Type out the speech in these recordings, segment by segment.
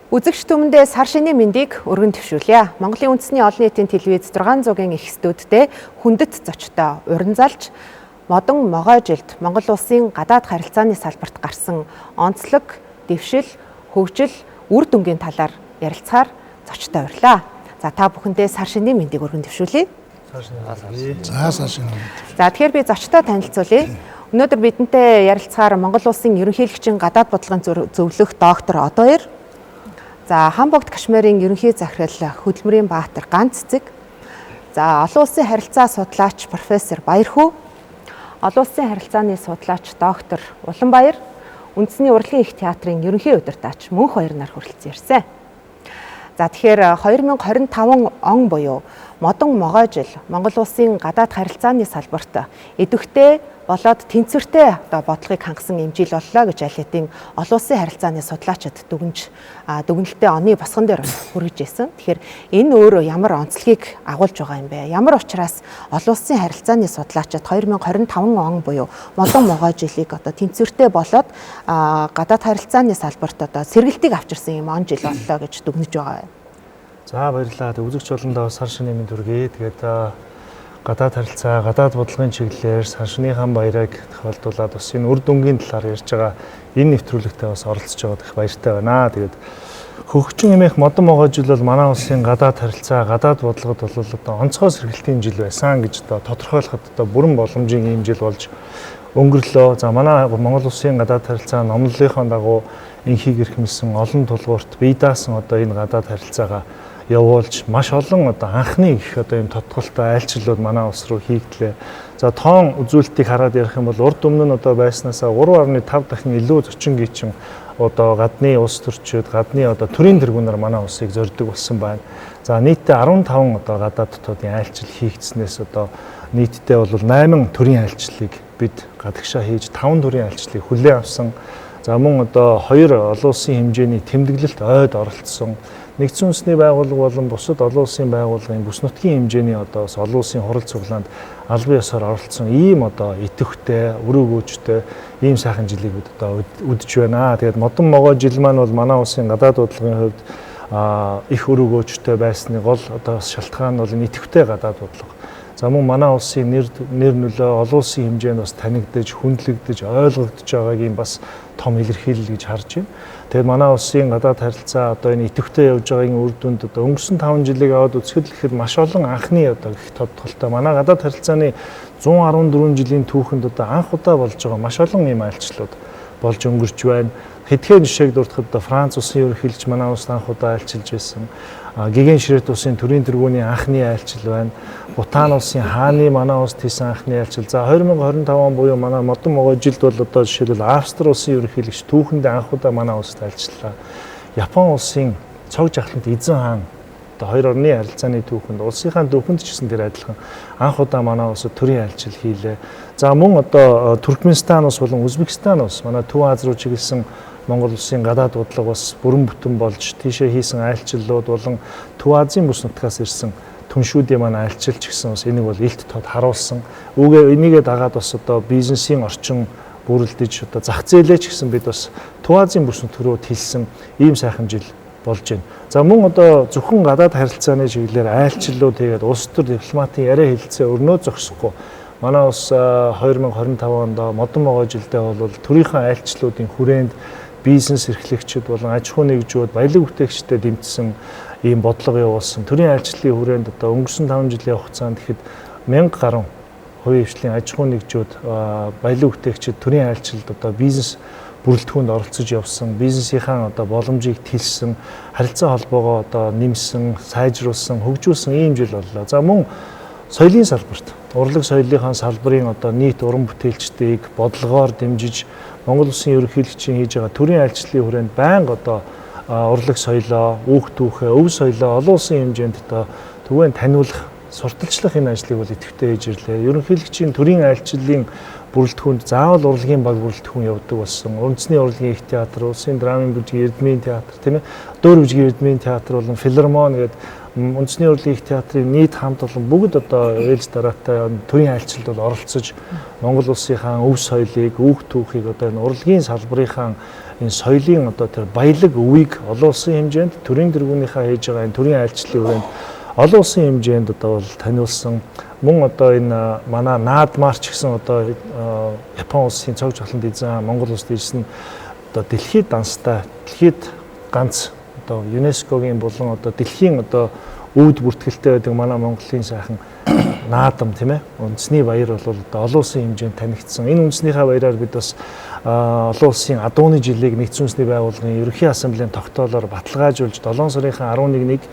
Үзэгч түмэндээ сар шинийн мэндийг өргөн төвшүүлье. Монголын үндэсний олон нийтийн телевиз 600-ийн их студидтэй хүндэт зочтой уран залж модон могой жилд Монгол улсын гадаад харилцааны салбарт гарсан онцлог, дэвшил, хөгжил, үр дүнгийн талаар ярилцахаар зочтой урлаа. За та бүхэндээ сар шинийн мэндийг өргөн төвшүүлье. Сар шинийн. За тэгэхээр би зочтой танилцуулъя. Өнөөдөр бидэнтэй ярилцахаар Монгол улсын ерөнхийлөгчийн гадаад бодлогын зөвлөх доктор Одоёр, за Хамбогд Кашмирын ерөнхий захирал Хөдөлмөрийн Баатар Ганц Цэцэг, за олон улсын харилцаа судлаач профессор Баярхүү, олон улсын харилцааны судлаач доктор Уланбаяр, үндэсний урлагийн их театрын ерөнхий удирдаач мөнх хоёр нар хүрэлцэн ирсэн. За тэгэхээр 2025 он буюу модон могой жил Монгол улсын гадаад харилцааны салбарт идэвхтэй болоод тэнцвэртэй бодлогыг хангасан эмжил боллоо гэж аль хэдийн олон улсын харилцааны судлаачид дүгнэлтээ оны босгон дээр хүргэж ирсэн. Тэгэхээр энэ өөрөө ямар онцлогийг агуулж байгаа юм бэ? Ямар учраас олон улсын харилцааны судлаачид 2025 он буюу модон могой жилийг тэнцвэртэй болоод гадаад харилцааны салбарт сэргэлтийг авчирсан юм он жил боллоо гэж дүгнэж байгаа юм. За баярлалаа. Үзэгч олондоо сар шинийн мэнд хүргэе. Тэгээд гадаад харилцаа, гадаад бодлогын чиглэлээр сар шинийхэн баярыг тохиолдуулаад бас энэ үр дүнгийн талаар ярьж байгаа энэ нэвтрүүлэгтээ бас оролцож байгаад их баяртай байна. Тэгээд хөгжин эмээх модон могой жил бол манай улсын гадаад харилцаа, гадаад бодлогод бол онцгой сэргэлтийн жил байсан гэж тодорхойлоход бүрэн боломжийн ийм жил болж өнгөрлөө. За манай Монгол улсын гадаад харилцаа номлолынхоо дагуу инхийг эрхэмлсэн олон тулгуурт бие даасан энэ гадаад харилцаагаа явуулж маш олон анхны их ийм тодголтой айлчлалууд манай улс руу хийгдлээ. За тоон үзүүлэлтийг хараад ярих юм бол урд өмнө нь байснаасаа 3.5 дахин илүү зочин гүйчин гадны улс төрчид, гадны төрийн тэргүүнээр манай улсыг зорддог болсон байна. За нийтдээ 15 гадаад дотоодын айлчлал хийгдснээс нийтдээ бол 8 төрийн айлчлалыг бид гадагшаа хийж 5 төрийн айлчлалыг хүлээн авсан. За мөн 2 олон улсын хэмжээний тэмдэглэлт ойд оролцсон. Нэгдсэн үндэсний байгууллага болон бусад олон улсын байгууллагын бүс нутгийн хэмжээний олон улсын хурал цуглаанд албан ёсоор оролцсон ийм идэвхтэй, үр өгөөжтэй ийм сайхан жилийг үдэж байна. Тэгээд модон могой жил маань бол манай улсын гадаад бодлогын хувьд их үр өгөөжтэй байсны гол шалтгаан нь бол идэвхтэй гадаад бодлого. За мөн манай улсын нэр нөлөө олон улсын хэмжээнд бас танигдаж, хүндлэгдэж, ойлгогдож байгаагийн бас том илэрхийлэл гэж харж байна. Тэгээд манай улсын гадаад харилцаа энэ идэвхтэй явж байгаагийн үр дүнд өнгөрсөн 5 жилийг аваад үзэхэд л маш олон анхны их тодголтой манай гадаад харилцааны 114 жилийн түүхэнд анх удаа болж байгаа маш олон ийм айлчлалууд болж өнгөрч байна. Хэдхэн жишээг дурдахад Франц улсын ерөнхийлөгч манай улсад анх удаа айлчилж байсан. Гэгэн Ширет улсын төрийн тэргүүний анхны айлчил байна. Бутан улсын хааны манай улсад хийсэн анхны айлчил. За 2025 он буюу манай модон могой жилд бол жишээлбэл Австри улсын ерөнхийлөгч түүхэндээ анх удаа манай улсад айлчлаа. Япон улсын цог жахлант эзэн хаан хоёр орны харилцааны түүхэнд улсынхаа түүхэнд ч гэсэн тэр адилхан анх удаа манай улсад төрийн айлчил хийлээ. За мөн Туркменстан улс болон Узбекистан улс манай Төв Аз руу чиглэсэн Монгол улсын гадаад бодлого бас бүрэн бүтэн болж тийшээ хийсэн айлчлалууд болон Төв Азийн бүс нутгаас ирсэн түншүүдийн маань айлчилж гисэн бас энийг бол илт тод харуулсан. Үүгээ энийгээ дагаад бас бизнесийн орчин бүрэлдэж зах зээлээ ч гэсэн бид бас Төв Азийн бүс нутг руу тэлсэн ийм сайхан жил болж байна. За мөн зөвхөн гадаад харилцааны чиглэлээр айлчлалууд тэгээд улс төр дипломатын яриа хэлэлцээ өрнөө зогсохгүй. Манай улс 2025 онд модон могой жилдээ бол төрийнхөө айлчлалуудын хүрээнд бизнес эрхлэгчид болон аж ахуй нэгжүүд, баялаг бүтээгчдэд дэмжсэн ийм бодлого явуулсан. Төрийн айлчлалын хүрээнд өнгөрсөн 5 жилийн хугацаанд ихэд 1000 гаруй хувийн хвшлийн аж ахуй нэгжүүд, баялаг бүтээгчид төрийн айлчлалд бизнес бүрэлдэхүүнд оролцож явсан, бизнесийнхаа боломжийг тэлсэн, харилцаа холбоогоо нэмсэн, сайжруулсан, хөгжүүлсэн ийм жил боллоо. За мөн соёлын салбарт, урлаг соёлынхаа салбарын нийт уран бүтээлчдийг бодлогоор дэмжиж Монгол улсын ерөнхийлөгчийн хийж байгаа төрийн айлчлалын хүрээнд байнга урлаг соёлоо, үүх түүхээ, өв соёлоо олон улсын хэмжээнд түгээн таниулах, сурталчлах энэ ажлыг бол идэвхтэй хийж ирлээ. Ерөнхийлөгчийн төрийн айлчлалын бүрэлдэхүүнд заавал урлагийн баг бүрэлдэхүүн явуулдаг болсон. Үндэсний урлагийн их театр, улсын драмын бүжгийн эрдмийн театр, тийм ээ. Дөөр бүжгийн эрдмийн театр болон филармон гэдэг үндэсний урлагийн их театрын нийт хамт олон бүгд одоо ээлж дараатай төрийн айлчлалд бол оролцож Монгол улсынхаа өв соёлыг, үг түүхийг одоо энэ урлагийн салбарынхаа энэ соёлын одоо тэр баялаг өвийг олон улсын хэмжээнд төрийн тэргүүнийхээ хийж байгаа энэ төрийн айлчлалын хүрээнд олон улсын хэмжээнд одоо бол таниулсан. Мөн одоо энэ манай наадмаарч гэсэн одоо Япон улсын цог жолонд эзэн Монгол улсад ирсэн одоо дэлхийд данстай дэлхийд ганц одоо ЮНЕСКОгийн болон одоо дэлхийн одоо өвд бүртгэлтэй байдаг манай Монголын сайхан наадам тийм ээ үндэсний баяр бол одоо олон улсын хэмжээнд танигдсан. Энэ үндэснийхээ баяраар бид бас олон улсын адууны жилийг нэгдсэн үндэсний байгууллагын ерөнхий ассамблеийн тогтоолоор баталгаажуулж 7 сарын 11-ийг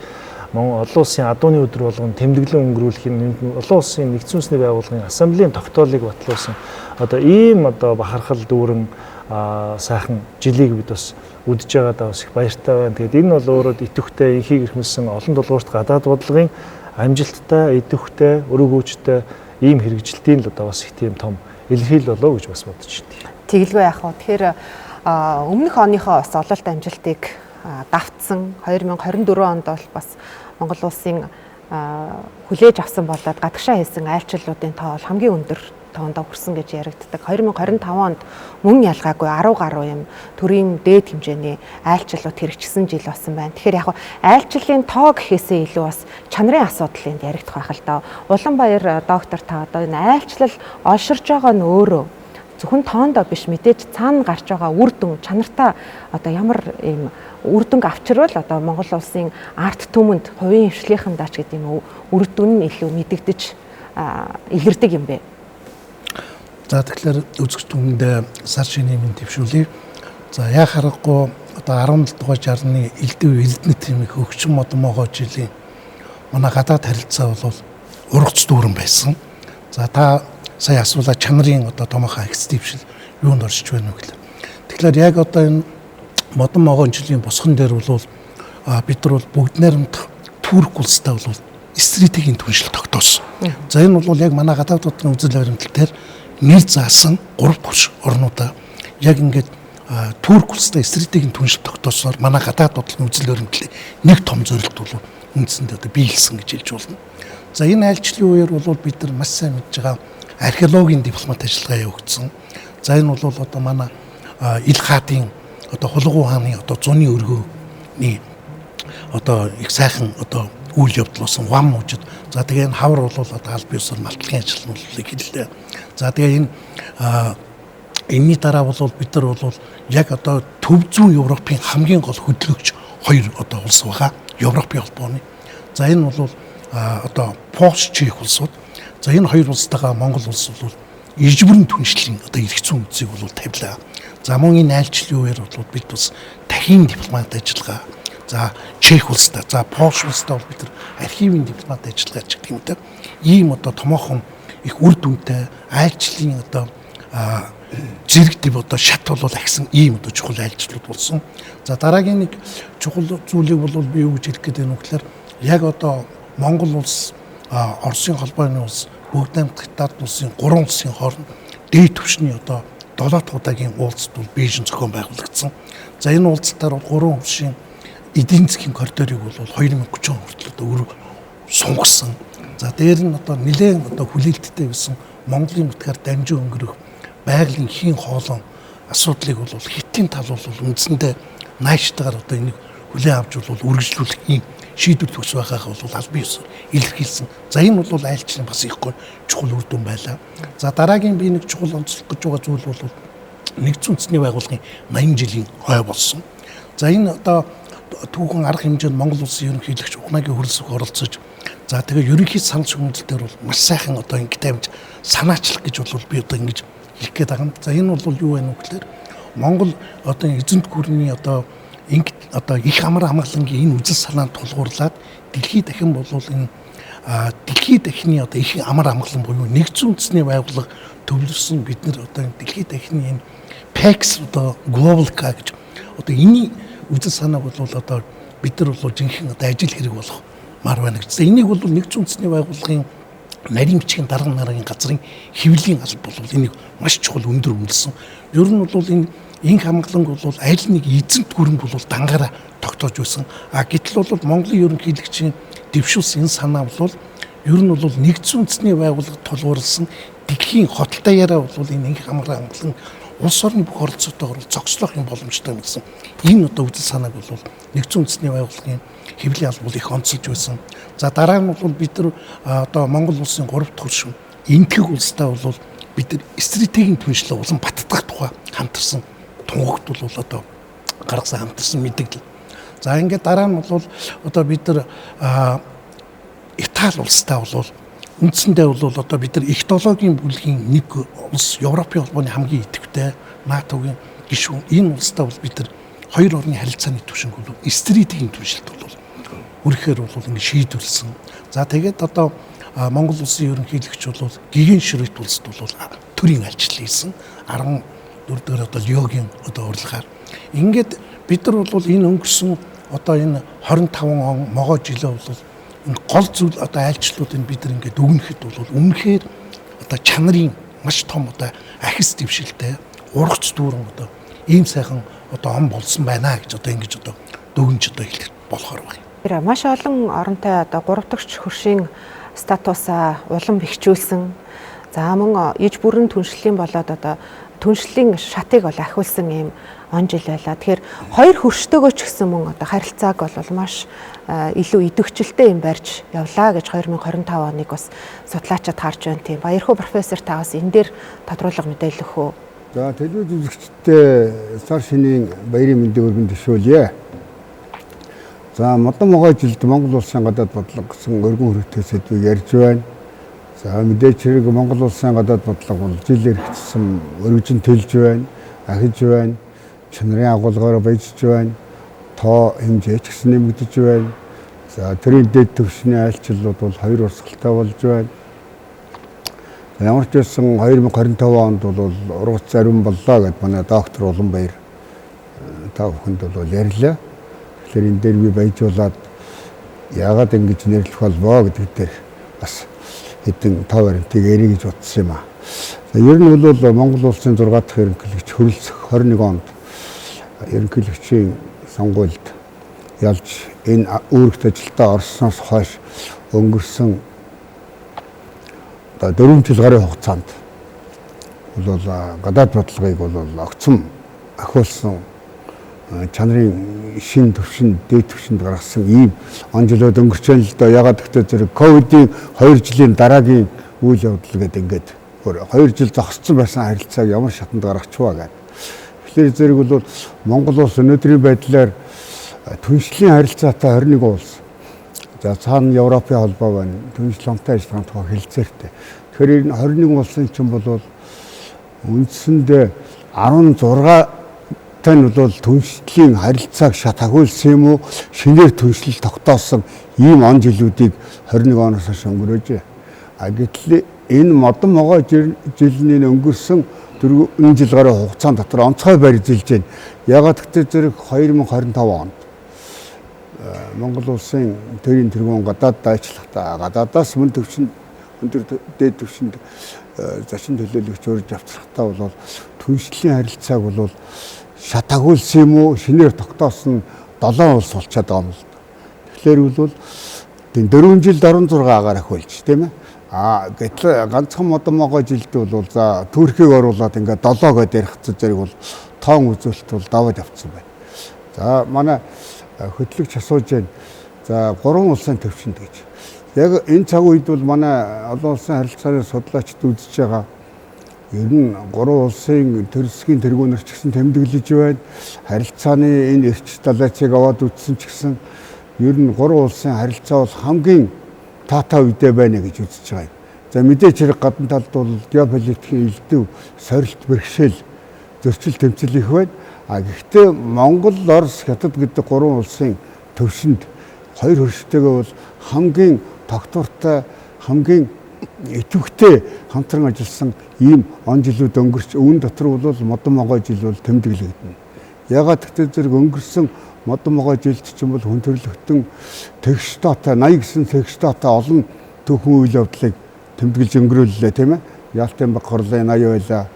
олон улсын адууны өдөр болгон тэмдэглэн өнгөрүүлэх нь олон улсын нэгдсэн үндэсний байгууллагын ассамблеийн тогтоолыг батлуулсан. Одоо ийм одоо бахархал дүүрэн сайхан жилийг бид бас үдж байгаадаа бас их баяртай байна. Тэгээд энэ бол өөрөө идэвхтэй инхийг эрхэмсэн олон долгуурт гадаад бодлогын амжилттай, идэвхтэй, өрөөгөөжтэй ийм хэрэгжилтийн л одоо бас их тийм том илэрхийлэл болоо гэж бас бодож байна. Тэгэлгүй яах вэ? Тэгэхээр өмнөх оныхоо бас ололт амжилтыг давтсан 2024 онд бол бас Монгол улсын хүлээж авсан болоод гадагшаа хийсэн айлчлалуудын тоо бол хамгийн өндөр тоонд хүрсэн гэж яригддаг. 2025 онд мөн ялгаагүй 10 гаруй юм төрийн дээд хэмжээний айлчлалууд хэрэгжсэн жил болсон байна. Тэгэхээр яг айлчлалын тоо гэхээсээ илүү бас чанарын асуудал энд яригдах байх л даа. Улаанбаяр доктор та одоо энэ айлчлал олширж байгаа нь өөрөө зөвхөн тоондоо биш мэдээж цаана гарч байгаа үр дүн чанартай одоо ямар ийм үр дүнг авчирвал одоо Монгол улсын арт түмэнд хувийн хвшлийнхандаа ч гэдэг юм үр дүн нь илүү мэдэгдэж илэрдэг юм бэ. За тэгэхээр үзэгч түмэнд сар шинийн мэнд төвшүүлье. За яа харахгүй одоо 17 дугаар жарны элдв элдэнэ тэмэх хөгжим модон могоо жилийн манай гадаад харилцаа бол ургац дүүрэн байсан. За та сая асуулаа чанарын одоо томоохон экстившл юунд оршиж байна вэ гэхээр. Тэгэхээр яг одоо энэ модон могоон жилийн босгон дээр бол бид нар бол бүгд найрамдах Турк улстай бол стратегийн түншил тогтоосон. За энэ бол яг манай гадаад бодлогын үзэл баримтлал дээр нэр заасан 3 гүш орнуудаа яг ингээд Турк улстай стратегийн түншил тогтоосоор манай гадаад бодлогын үзэл баримтлалын нэг том зорилт бол үндсэндээ одоо биелсэн гэж хэлж болно. За энэ айлчлалын үеэр бол бид нар маш сайн мэдж байгаа археологийн дипломат ажиллагаа явагдсан. За энэ бол одоо манай Ил хаадын одоо Хулгуу хааны одоо зуны өргөөний одоо их сайхан одоо үйл явдал болсон Вам мужид. За тэгээ энэ хавар бол одоо аль биесээр малтлагын ажилтнуудыг хэллээ. За тэгээ энэ энэний дараа бол бид нар бол яг одоо төв зүүн Европын хамгийн гол хөдөлгөгч хоёр одоо улс байгаа. Европын холбооны. За энэ бол одоо Польш, Чех улсууд. За энэ хоёр улстайгаа Монгол улс бол ижбэрэн түншлэлийн одоо эрх зүйн үдсийг бол тавилаа. За мөн энэ айлчлалын үеэр бол бид бас дахин дипломат ажиллагаа. За Чех улстай, за Польш улстай бол бид нар архивын дипломат ажиллагаа ч гэх юм те. Ийм одоо томоохон их үр дүнтэй айлчлалын одоо зэрэгдэв одоо шат бол агсан ийм одоо чухал айлчлалууд болсон. За дараагийн нэг чухал зүйлийг бол би юу гэж хэлэх гээд байна вэ гэхээр яг одоо Монгол улс, Оросын холбооны улс, Бүгд найрамдах Хятад улсын 3 улсын хооронд дээд түвшний одоо 7 дахь удаагийн уулзалт бол Бээжин зохион байгуулагдсан. За энэ уулзалтаар бол 3 улсын эдийн засгийн коридорыг бол 2030 он хүртэл одоо өөр сунгасан. За дээр нь одоо нэлээд одоо хүлээлттэй байсан Монголын нутгаар дамжин өнгөрөх байгалийн хийн хоолон асуудлыг бол Хятадын тал бол үндсэндээ наашдгаар одоо энийг хүлээн авч бол үргэлжлүүлэх юм шийдвэр төгс байгаах бол аль биес илэрхийлсэн. За энэ бол айлчлалын бас их гол чухал үр дүн байлаа. За дараагийн би нэг чухал онцлох гэж байгаа зүйл бол нэгдсэн үндэсний байгууллагын 80 жилийн хой болсон. За энэ одоо түүхэн арга хэмжээнд Монгол улсын ерөнхийлөгч Ухнагийн хөрөлсөг оролцож за тэгээ ерөнхий санал шүүмжил дээр бол маш сайхан одоо ингэ тавьж санаачлах гэж бол би одоо ингэж хэлэх гээд байгаа юм. За энэ бол юу вэ гэхээр Монгол одоо эзэнт гүрний одоо их амар хамгаалангийн энэ үзэл санаанд тулгуурлаад дэлхийд дахин бол энэ дэлхийд дахины одоо их амар хамгаалан буюу нэгдсэн үндэсний байгууллага төвлөрсөн бид нар одоо дэлхийд дахины энэ PAX одоо Global K гэж одоо энэ үзэл санааг бол одоо бид нар бол жинхэнэ одоо ажил хэрэг болох мар байна гэж. Энийг бол нэгдсэн үндэсний байгууллагын нарийн бичгийн дарга нарийн газрын хэвлэлийн алба бол энийг маш чухал өндөр үнэлсэн. Ер нь бол энэ инх хамгааланг бол аль нэг эзэнт гүрэнд бол дангаараа тогтоож байсан. Гэтэл бол Монголын ерөнхийлөгчийн дэвшүүлсэн энэ санаа бол ер нь бол нэгдсэн үндэсний байгууллагад тулгуурласан дэлхийн хотолтойгаараа бол энэ инх хамгаалан улс орны бүх оролцоотойгоор зогслох юм боломжтой гэсэн. Энэ одоо үйл санааг бол нэгдсэн үндэсний байгууллагын хэвлэлийн албал их онцолж байсан. За дараа нь бол бид нар одоо Монгол улсын 3 дахь хөршин энтгэг улстай бол бид нар стратегийн түншлэг улан баттгах тухай хамтарсан тунхагт бол одоо гаргасан хамтарсан мэдээлэл. За ингээд дараа нь бол одоо бид нар Итали улстай бол үндсэндээ бол одоо бид нар технологийн бүлгийн нэг улс, Европын холбооны хамгийн идэвхтэй НАТОгийн гишүүн энэ улстай бол бид нар хоёр орны харилцааны түвшинг бол стратегийн түвшилт бол үргэлжлэр бол ингэ шийдвэрлсэн. За тэгээд одоо Монгол улсын ерөнхийлөгч бол гигэн ширхт улсад бол төрийн ажил хийсэн. 14 дэх одоо Лёгийн одоо урилгаар ингээд бид нар бол энэ өнгөрсөн одоо энэ 25 он могоо жилээ бол энэ гол зүйл одоо айлчлалуудыг бид нар ингээд өгнөхэд бол үнэхээр одоо чанарын маш том одоо ахис дэвшилтэй ургац дүүрэн одоо ийм сайхан одоо он болсон байна гэж одоо ингэж одоо дүгнж одоо хэлэх болохоор байна. Маш олон оронтой одоо 3 дахь хөршийн статусаа улам бэхжүүлсэн. За мөн иж бүрэн түншлэлийн болоод одоо түншлэлийн шатыг бол ахиулсан ийм он жил байлаа. Тэгэхээр хоёр хөрштөөгөө ч гэсэн мөн одоо харилцааг бол маш илүү идэвхжэлтэй юм барьж явлаа гэж 2025 оныг бас судлаачид харж байна. Тийм Баярхуу профессор таас энэ дээр тодруулга мэдээлэл өгөх үү? За телевиз үзэгчдээ сар шинийн баярын мэндийг өргөн төшөөлье. За модон могой жилд Монгол улсын гадаад бодлого гэсэн өргөн хүрээтэй сэдвийг ярьж байна. За мэдээж хэрэг Монгол улсын гадаад бодлого бол жил эргэжсэн өргөжин тэлж байна, ахиж байна, чанарын агуулгаар баяжж байна, тоо хэмжээ ч гэсэн нэмэгдэж байна. За тэрийн дэд түвшний айлчлалууд бол хоёр урсгалтай болж байна. Ямар ч байсан 2025 онд бол ургац ариун боллоо гэд манай доктор Уланбаяр та бүхэнд бол ярьлаа. Тэгэхээр энэ дээр би баяжуулаад яагаад ингэж нэрлэх болвоо гэдэг дээр бас хэдэн тав баримтыг ярих гэж утсан юм аа. За ер нь бол Монгол улсын 6 дахь ерөнхийлөгч хөрөлцөх 21 онд ерөнхийлөгчийн сонгуульд ялж энэ үүрэгт ажилдаа орсноос хойш өнгөрсөн 4 жил гарын хугацаанд бол гадаад бодлогыг бол огцом ахиулсан чанарын шин төвшин дээд төвшөнд гаргасан ийм он жилүүд өнгөрч байна л да. Ягаад гэвэл зэрэг ковидын 2 жилийн дараагийн үйл явдал гэдэг ингээд 2 жил зогсцсон байсан харилцааг ямар шатанд гаргачихваа гэдэг. Тэгэхээр зэрэг бол Монгол улс өнөөдрийн байдлаар түншлэлийн харилцаатай 21 улс. За цаана Европын холбоо байна. Түншлэл онтой ажиллагааны тухай хэлцээртэй. Тэгэхээр энэ 21 улсын чинь бол үндсэндээ 16 тань бол түншлэлийн харилцааг шат агуулсан юм уу? Шинээр түншлэл тогтоосон ийм он жилүүдийг 21 оноос хойш өнгөрөөж. Гэтэл энэ модон могой жилийн өнгөрсөн 4 жил гарын хугацаанд дотор онцгой барьжилж байна. Ягаад гэвэл зэрэг 2025 онд Монгол улсын төрийн тэргуун гадаад дайчлахтаа гадаадаас мөн төвшин өндөр дээд төвшинд зочин төлөөлөгч өрж авчрахтаа бол түншлэлийн харилцааг бол шат агуулсан юм уу? Шинээр тогтоосон 7 улс болчиход байгаа юм л. Тэгэхээр бол тийм 4 жилд 16 агаар ахиулж тийм ээ. Гэтэл ганцхан модон могой жилд бол за Туркийг оруулаад ингээд 7 гэдээ ярих зэрэг бол тоон үзүүлэлт бол даваад авцсан байна. За манай хөтлөгч асууж байна. За 3 улсын төвшөнд гэж. Яг энэ цаг үед бол манай олон улсын харилцааны судлаачид үзэж байгаа. Ер нь 3 улсын төрөлсгийн тэргүүнэр ч гэсэн тэмдэглэж байна. Харилцааны энэ эрч далайцыг аваад үзсэн ч гэсэн ер нь 3 улсын харилцаа бол хамгийн таатай үедээ байна гэж үзэж байгаа юм. За мэдээж хэрэг гадна талд бол геополитикийн элдв сорилт бэрхшээл зөрчил тэмцэл их байна. Гэхдээ Монгол, Орос, Хятад гэдэг 3 улсын төвшөнд хоёр хөрштэйгээ бол хамгийн тогтвортой, хамгийн идэвхтэй хамтран ажилласан ийм он жилүүд өнгөрч үүн дотор бол модон могой жил бол тэмдэглэгдэнэ. Ягаад гэвэл зэрэг өнгөрсөн модон могой жилд ч юм бол хүн төрөлхтөн тэгш тоотой 80 гэсэн тэгш тоотой олон түүхэн үйл явдлыг тэмдэглэж өнгөрүүллээ тийм ээ. Ялтын баг хурлын 80 байлаа.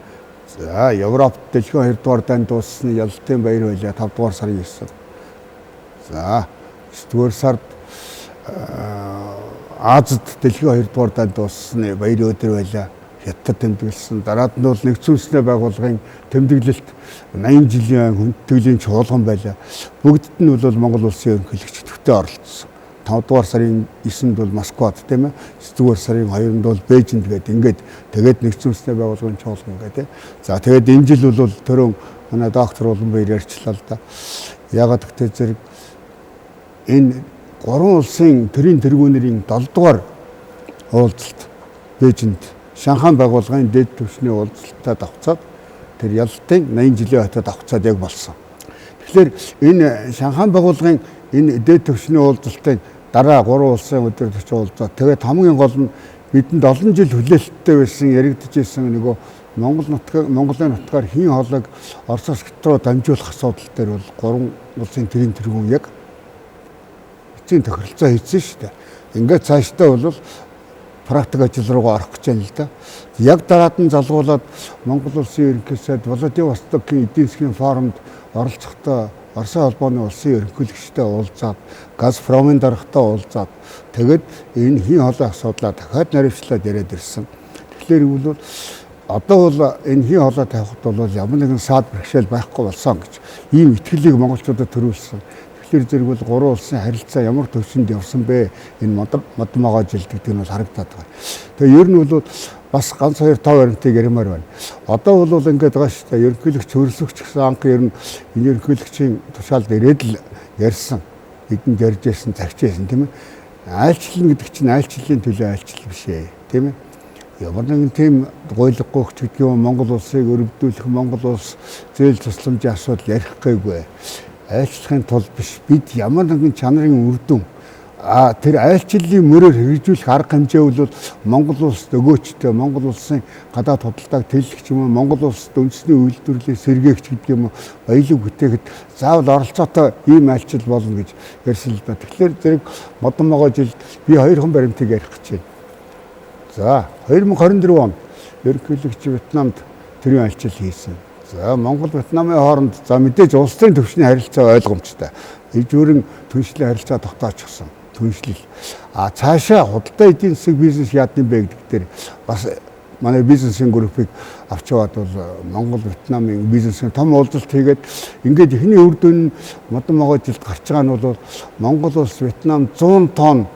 За Европт дэлхийн 2 дугаар дайнд дууссан Ялтын баяр байлаа 5 дугаар сарын 9. За 9 дугаар сард Азад дэлхийн 2 дугаар дайнд дууссан баяр өдөр байлаа. Хятад тэмдэглэсэн. Дараад нь бол нэгдсэн үндэсний байгууллагын тэмдэглэлт 80 жилийн хүндэтгэлийн чуулган байлаа. Бүгдд нь бол Монгол улсын ерөнхийлөгч төвтэй оролцсон. 5 дугаар сарын 9-нд бол Москвад тийм ээ. 9 дугаар сарын 2-нд бол Бээжинд тэгээд нэгдсэн үндэсний байгууллагын чуулган гэдэг. За тэгээд энэ жил бол төрөн манай доктор Уланбаяр ярьчлаа л да. Ягаад гэвэл зэрэг энэ 3 улсын төрийн тэргүүнэрийн 7 дугаар уулзалт Бээжинд Шанхай байгууллагын дэд түвшний уулзалтаа давхцаад тэр Ялтын 80 жилийн хотод давхцаад яг болсон. Тэгэхээр энэ Шанхай байгууллагын энэ дэд түвшний уулзалтын дараа 3 улсын өдөр төч уулзаад тэгээд хамгийн гол нь бидэнд олон жил хүлээлттэй байсан яригдж ирсэн нөгөө Монголын нутгаар хийн хоолойг Оросоос руу дамжуулах асуудал дээр бол 3 улсын төрийн тэргүүн яг эцсийн тохиролцоо хийсэн шүү дээ. Ингээд цаашдаа бол практик ажил руугаа орох гэж байна л да. Яг дараад нь залгуулад Монгол улсын ерөнхий сайд Владивостокийн эдийн засгийн форумд оролцохдоо Оросын холбооны улсын ерөнхийлөгчтэй уулзаад, Газпромын даргатай уулзаад тэгээд энэ хийн хоолой асуудлаа дахиад наривчлаад яриад ирсэн. Тэгэхээр бол одоо бол энэ хийн хоолой тавихад бол ямар нэгэн саад бэрхшээл байхгүй болсон гэж ийм итгэлийг монголчуудад төрүүлсэн. Тэгэхээр зэрэг бол 3 улсын харилцаа ямар төвшөнд явсан бэ? Энэ модмогоо жилдэг нь бол харагдаад байна. Тэгээ ер нь бол бас ганц 2 5 баримтыг ярмаар байна. Одоо бол ингээд байгаа шүү дээ. Ерөнхийлөгч хөрсөгч гэсэн анх ер нь энэ ерөнхийлөгчийн тушаалд ирээд л ярьсан. Эдэнд ярьж ирсэн, цагч байсан тийм ээ. Айлчлал гэдэг чинь айлчлалын төлөө айлчлал биш ээ. Тийм ээ. Ямар нэгэн тийм гойлгогүй ч гэдэг юм Монгол улсыг өрөвдүүлэх, Монгол улс зээл тусламжийн асуудал ярих гээгүй. Айлчлахын тулд биш. Бид ямар нэгэн чанарын үр дүн тэр айлчлалын мөрөөр хэрэгжүүлэх арга хэмжээ бол Монгол улс өгөөчтэй, Монгол улсын гадаад худалдааг тэлэх юм уу, Монгол улсад үндэсний үйлдвэрлэлийг сэргээгч гэдэг юм уу, баялаг бүтээхэд заавал оролцоотой ийм айлчлал болно гэж ярьсан л да. Тэгэхээр зэрэг модон жилд би 2 баримтыг ярих гэж байна. За 2024 он ерөнхийлөгч Вьетнамд төрийн айлчлал хийсэн. За Монгол Вьетнамын хооронд за мэдээж улс төрийн түвшний харилцаа ойлгомжтой. Ижүүрэн түншлэх харилцаа тогтоочихсон. Түншлэл. Цаашаа худалдаа эдийн засаг бизнес яадсан бэ гэдэг дээр бас манай бизнесийн группыг авч яваад бол Монгол Вьетнамын бизнесийн том уулзалт хийгээд ингээд эхний үр дүн модон жилд гарч байгаа нь бол Монгол улс Вьетнам 100 тонн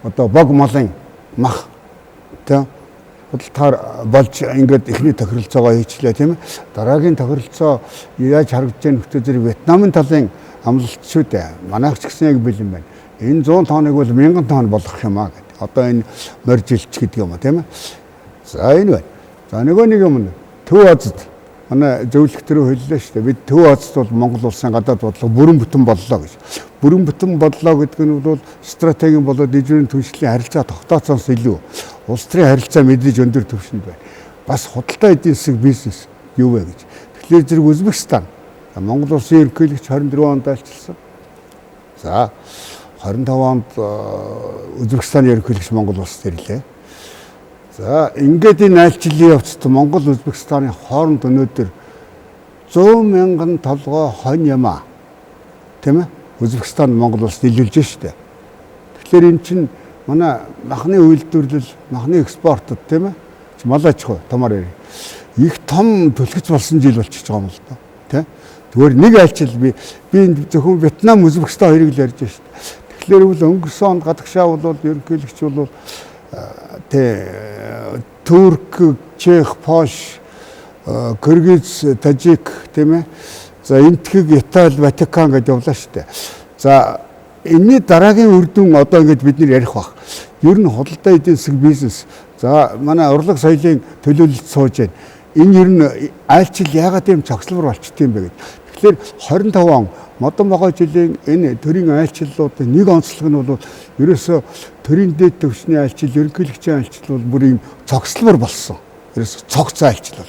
одоо бог малын мах тэ худалдаар болж ингээд эхний тохиролцоогоо хийчлээ тийм ээ. Дараагийн тохиролцоо яаж харагдаж байгаа нөхцөл зэрэг Вьетнамын талын амлалт шүү дээ. Манайх ч гэсэн яг бэлэн байна. Энэ 100 тонныг бол 1000 тонн болгох юм аа гэдэг. Одоо энэ морь жилч гэдэг юм аа тийм ээ. За энэ байна. За нөгөө нэг юм Төв Азад манай зөвлөлт төрөө хэллээ шүү дээ. Бид Төв Азад бол Монгол улсын гадаад бодлого бүрэн бүтэн боллоо гэж. Бүрэн бүтэн боллоо гэдэг нь бол стратегийн болоод ижүүрийн түншлэлийн харилцаа тогтооцсоос илүү улс төрийн харилцаа мэдээж өндөр түвшинд байна. Бас худалдаа эдийн засаг бизнес юу вэ гэж. Тэгэхээр зэрэг Узбекистан Монгол улсын ерөнхийлөгч 24 онд айлчилсан. За 25 онд Узбекистаны ерөнхийлөгч Монгол улсад ирлээ. За ингээд энэ айлчлалын явцад Монгол Узбекистаны хооронд өнөөдөр 100 мянган толгой хонь ямаа тийм ээ Узбекистан Монгол улсад нийлүүлж штэ. Тэгэхээр эн чинь манай махны үйлдвэрлэл, махны экспортод тийм ээ мал аж ахуй томоор их том түлхэж болсон жил болчихж байгаа юм л да. Тийм. Тэгвэл нэг айлчлал би зөвхөн Вьетнам, Узбекистан хоёрыг л ярьж байна шүү дээ. Тэгэхээр бол өнгөрсөн онд гадагшаа бол ерөнхийлөгч бол Турк, Чех, Польш, Кыргыз, Тажик тийм ээ. За энтхэг Итали, Ватикан гэж явлаа шүү дээ. За энэний дараагийн үр дүн одоо ингэж бид нэр ярих бах. Ер нь худалдаа эдийн засаг бизнес. За манай урлаг соёлын төлөөлөлт сууж байна. Энэ ер нь айлчлал яагаад ийм цогцлбор болчтой юм бэ гэж. Тэгэхээр 25 он модон жилийн энэ төрийн айлчлалуудын нэг онцлог нь бол ерөөсөө төрийн дэд түвшний айлчлал, ерөнхийлөгчийн айлчлал бол бүр ийм цогцлбор болсон. Ерөөсөө цогц айлчлал.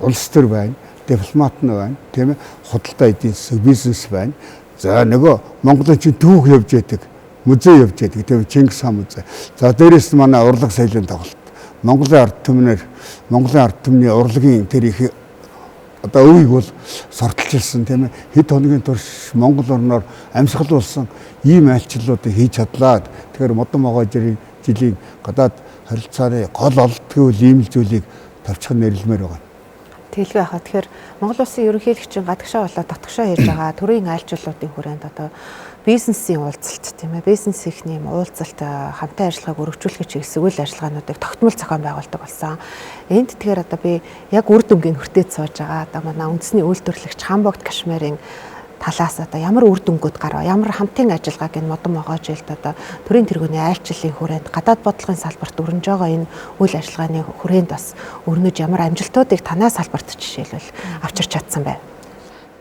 Улс төр байна, дипломат нь байна, тийм ээ, худалдаа эдийн засаг бизнес байна. За нөгөө Монголын чинь түүх явж байдаг. музей явж байдаг. Тэгээ Чингис хаан музей. За дээрээс нь манай урлаг соёлын тоглолт. Монголын ард түмний урлагийн тэр их одоо өвийг бол сортолчилсан тийм ээ. Хэд хоногийн турш Монгол орноор амьсгалуулсан ийм айлчлалуудыг хийж чадлаа. Тэгэхээр модон могоо жилийн гадаад харилцааны гол олдтгүй ийм л зүйлийг тавьчихан нэрлэмээр байгаа. Тэлгүй яхаа. Тэгэхээр Монгол улсын ерөнхийлөгчийн гадагшаа болоод татгшаа хийж байгаа төрийн айлчлалуудын хүрээнд одоо бизнесийн уулзалт тийм ээ, бизнесийнхний уулзалт хамтын ажиллагааг өргөжүүлэх чиглэсэн үйл ажиллагаануудыг тогтмол зохион байгуулдаг болсон. Энд тэгэхээр одоо би яг үр дүнгийн хүртээд сууж байгаа. Одоо манай үндэсний үйлдвэрлэгч Хамбогд Кашмирын талаас одоо ямар үр дүнгууд гарав, ямар хамтын ажиллагааг энэ модон могоо жилд одоо төрийн тэргүүний айлчлалын хүрээнд гадаад бодлогын салбарт өрнөж байгаа энэ үйл ажиллагааны хүрээнд бас өрнөж ямар амжилтуудыг танаа салбарт жишээлбэл авчирч чадсан байна.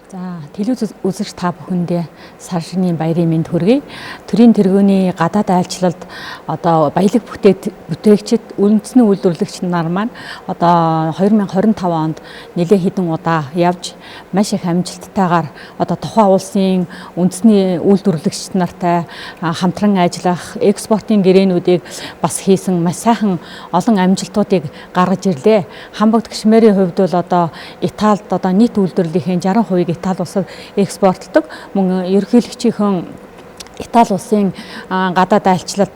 За телевиз үзэгч та бүхэндээ сар шинийн баярын мэнд хүргэе. Төрийн тэргүүний гадаад айлчлалд одоо баялаг бүтээгчид үндэсний үйлдвэрлэгч нар маань одоо 2025 онд нэлээд хэдэн удаа явж маш их амжилттайгаар одоо тухайн улсын үндэсний үйлдвэрлэгч нартай хамтран ажиллах, экспортын гэрээнүүдийг бас хийсэн маш сайхан олон амжилтуудыг гаргаж ирлээ. Хамбогд Кашмирийн хувьд бол одоо Италид одоо нийт үйлдвэрлэлийн 60% Итали улсад экспортлдог. Мөн ерөнхийлөгчийн Итали улсын гадаад айлчлалд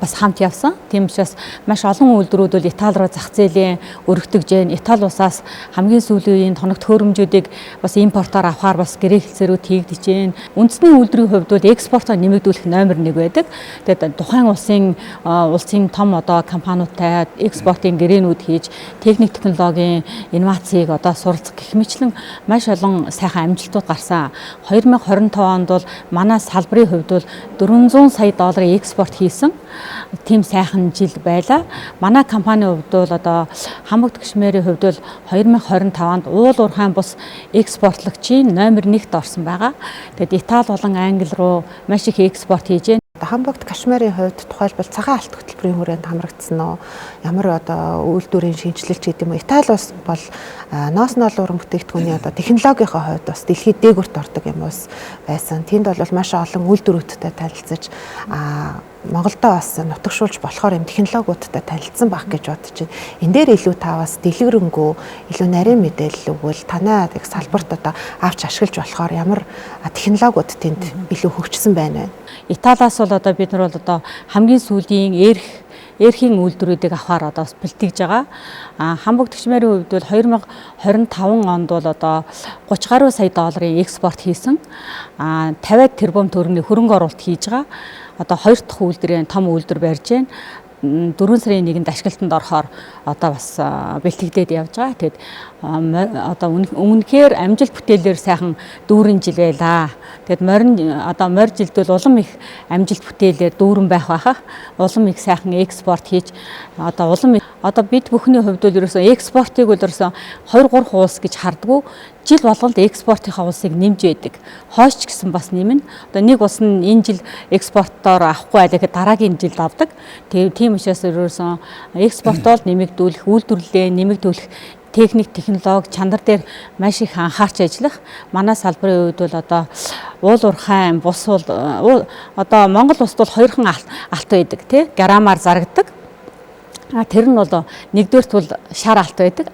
бас хамт явсан. Тийм учраас маш олон үйлдвэрүүд бол Итали руу зах зээлийн өргөтгөж जैन. Итали улсаас хамгийн сүүлийн тоног төхөөрөмжүүдийг бас импортоор авахар бас гэрээ хэлцээрүүд хийгдэж जैन. Үндэсний үйлдвэрийн хувьд бол экспортоо нэмэгдүүлэх номер 1 байдаг. Тэгээд тухайн улсын том одоо компаниудтай экспортын гэрээнүүд хийж техник технологийн инновацийг одоо суралцах гэх мэтлэн маш олон сайхан амжилтууд гарсан. 2025 онд бол манай салбар хувьд бол 400 сая долларын экспорт хийсэн тийм сайхан жил байлаа. Манай компанийн хувьд бол одоо Хамбогд Кашмирийн хувьд бол 2025 онд уул уурхайн бус экспортлагчийн номер 1-т орсон байгаа. Тэгэд Итали болон Англи руу маш их экспорт хийж байна. Хамбогд Кашмирийн хувьд тухайлбал цагаан алт хөтөлбөрийн хүрээнд хамрагдсан уу? Ямар одоо үйлдвэрийн шинжилэлч гэдэг юм уу? Итали улс бол ноос ноолуурын бүтээгдэхүүний одоо технологийнхаа хувьд бас дэлхийд дээгүрт ордог юм уус байсан. Тэнд бол маш олон үйлдвэрүүдтэй танилцаж Монголдо бас нутагшуулж болохоор юм технологиудтай танилцсан байх гэж бодож байна. Энд дээр илүү та бас дэлгэрэнгүй илүү нарийн мэдээлэл өгвөл танай салбарт одоо авч ашиглаж болохоор ямар технологиуд тэнд илүү хөгжсөн байна вэ? Италиас бол одоо бид нар бол одоо хамгийн сүүлийн эрхийн үйлдвэрүүдийг авахар одоо бэлтгэж байгаа. Хамбогд Кашмирийн хувьд бол 2025 онд бол одоо 30 гаруй сая долларын экспорт хийсэн. 50 тэрбум төгрөгийн хөрөнгө оруулалт хийж байгаа. Одоо 2 дахь үйлдвэрийн том үйлдвэр барьж байна. 4 сарын 1-нд ашиглалтанд орохоор одоо бас бэлтгэгдээд явж байгаа. Тэгэд одоо өмнөхөр амжилт бүтээлээр сайхан дүүрэн жил байлаа. Тэгэд морь жилд бол улам их амжилт бүтээлээр дүүрэн байх байхаа. Улам их сайхан экспорт хийж одоо бид бүхний хувьд бол ерөөсөө экспортыг бол ерөөсөө 2-3 улс гэж хардггүй. Жил болгонд экспортынхаа улсыг нэмж байдаг. Хойш гэсэн бас нэмнэ. Одоо нэг улс нь энэ жил экспортоор авахгүй байлаа гэхэд дараагийн жилд авдаг. Тийм учраас ерөөсөн экспортол нэмэгдүүлэх, үйлдвэрлэлээ нэмэгдүүлэх техник, технологи, чанар дээр маш их анхаарч ажиллах. Манай салбарын хувьд бол одоо уул уурхайн бус бол одоо Монгол улсд бол 2хан алт байдаг тий. Граммаар зарагддаг. Тэр нь бол нэгдүгээрт бол шар алт байдаг.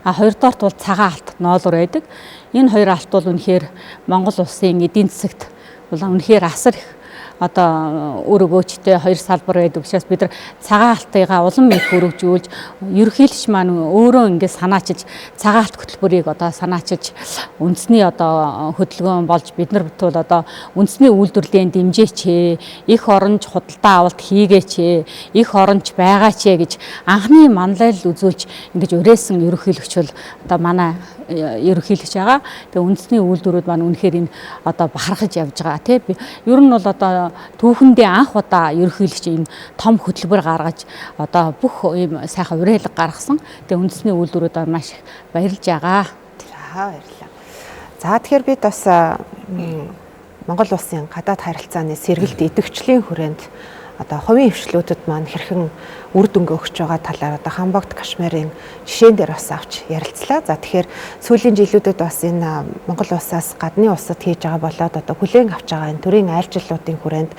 Хоёрдугаарт бол цагаан алт ноолуур байдаг. Энэ хоёр алт бол үнэхээр Монгол улсын эдийн засагт бол үнэхээр асар их одоо өр өгөөчтэй хоёр салбар байдаг учраас бид нар цагаан алтыгаа улам их хөргөжүүлж ерөнхийлөгч маань өөрөө ингээд санаачиж цагаан алт хөтөлбөрийг одоо санаачиж үндэсний одоо хөдөлгөөн болж бид нар бол одоо үндэсний үйлдвэрлэлийн дэмжээч их оронч худалдаа авалт хийгээч их оронч байгаач гэж анхны манлайлал үзүүлж ингэж өрөөсөн ерөнхийлөгч бол одоо манай ерөнхийлөгч байгаа. Тэгээ үндэсний үйлдвэрүүд маань үнэхээр энэ одоо бахархаж явж байгаа тий. Ер нь бол одоо түүхэндээ анх удаа ерөнхийлөгч ийм том хөтөлбөр гаргаж одоо бүх ийм сайхан уриалга гаргасан. Тэгээ үндэсний үйлдвэрүүд маш их баярлж байгаа. Баярлалаа. За тэгэхээр бид бас Монгол улсын гадаад харилцааны сэргэлт идэвхжлийн хүрээнд одоо хувийн хвшлүүдүүд маань хэрхэн үр дүнгээ өгч байгаа талаар одоо Хамбогд Кашмирын жишээн дээр бас авч ярилцлаа. За тэгэхээр сүүлийн жилүүдэд бас энэ Монгол улсаас гадны улсад хийж байгаа болоод одоо хүлээн авч байгаа энэ төрийн айлчлалуудын хүрээнд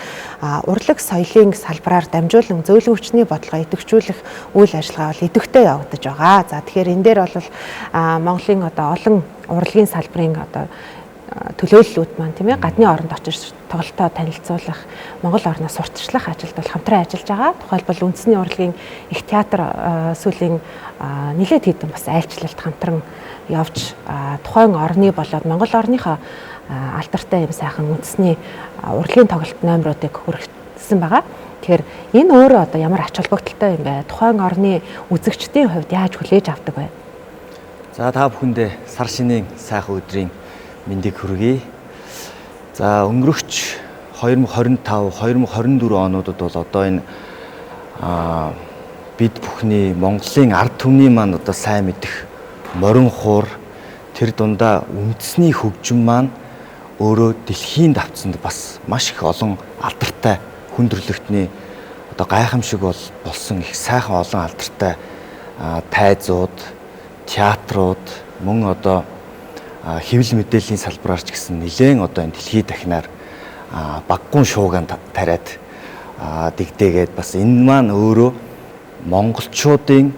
урлаг соёлын салбараар дамжуулан зөвлөгөө хүчний бодлогоо идэвхжүүлэх үйл ажиллагаа бол идэвхтэй явагдаж байгаа. За тэгэхээр энэ дээр бол Монголын одоо олон урлагийн салбарын одоо төлөөллүүд маань тийм ээ гадны оронд очиж тоглолтоо танилцуулах, Монгол орноос сурталчлах ажилд бол хамтран ажиллаж байгаа. Тухайлбал үндэсний урлагийн их театр сүүлийн нэлээд хэдэн бас айлчлалд хамтран явж тухайн орны болоод Монгол орныхоо алдартай юм сайхан үндэсний урлагийн тоглолт номеруудыг хүргэсэн байгаа. Тэгэхээр энэ өөрөө одоо ямар ач холбогдолтой юм бэ? Тухайн орны үзэгчдийн хувьд яаж хүлээж авдаг вэ? За та бүхэндээ сар шинийн сайхан өдрийн мэндийг хүргэе. За өнгөрөгч 2025, 2024 онуудад бол одоо энэ бид бүхний Монголын ард түмний маань одоо сайн мэдэх морин хуур тэр дундаа үндэсний хөгжим маань өөрөө дэлхийн давцанд бас маш их олон алдартай хүндрэлтний одоо гайхамшиг болсон их сайхан олон алдартай тайзууд, театрууд мөн одоо хэвлэл мэдээллийн салбараар ч гэсэн нэлээд одоо энэ дэлхийд дахинаар баггун шуугаан тариад дэгдээгээд бас энэ маань өөрөө монголчуудын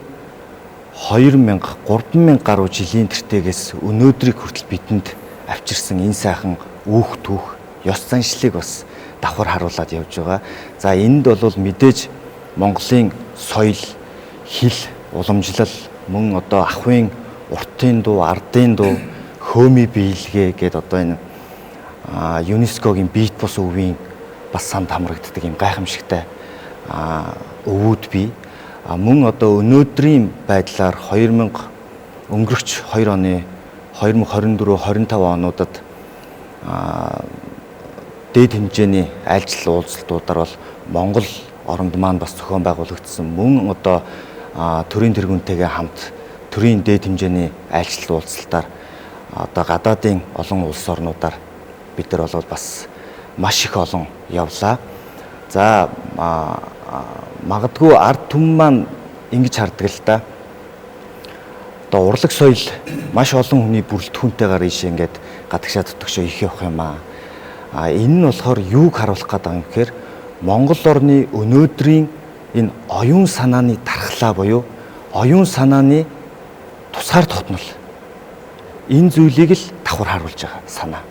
2000-3000 гаруй жилийн тэртегээс өнөөдрийг хүртэл бидэнд авчирсан энэ сайхан үүх түүх ёс заншлыг бас давхар харуулад явж байгаа. За энд бол мэдээж Монголын соёл, хэл, уламжлал мөн одоо ахуйн уртын дуу, ардын дуу, хөөми биелгээ гэдэг одоо энэ ЮНЕСКОгийн биет бус өвийн бас самд хамрагддаг юм гайхамшигтай өвүүд бий. Мөн одоо өнөөдрийн байдлаар өнгөрөгч 2 оны 2024-25 онуудад дээд хэмжээний айлчлал уулзалтуудаар бол Монгол оронд маань бас зохион байгуулагдсан мөн одоо төрийн тэргүүнтэйгээ хамт төрийн дээд хэмжээний айлчлал уулзалтаар одоо гадаадын олон улс орнуудаар бид нар бол бас маш их олон явлаа. За магадгүй ард түмэн маань ингэж хардаг л да. Одоо урлаг соёл маш олон хүний бүрэлдэхүүнтэйгээр ийшээ ингээд гадагшаад төтгшөө их явах юм аа. Энэ нь болохоор юуг харуулах гэдэг юм гэхээр Монгол орны өнөөдрийн энэ оюун санааны дархлаа буюу оюун санааны тусгаар тогтнол энэ зүйлийг л давхар харуулж байгаа санаа.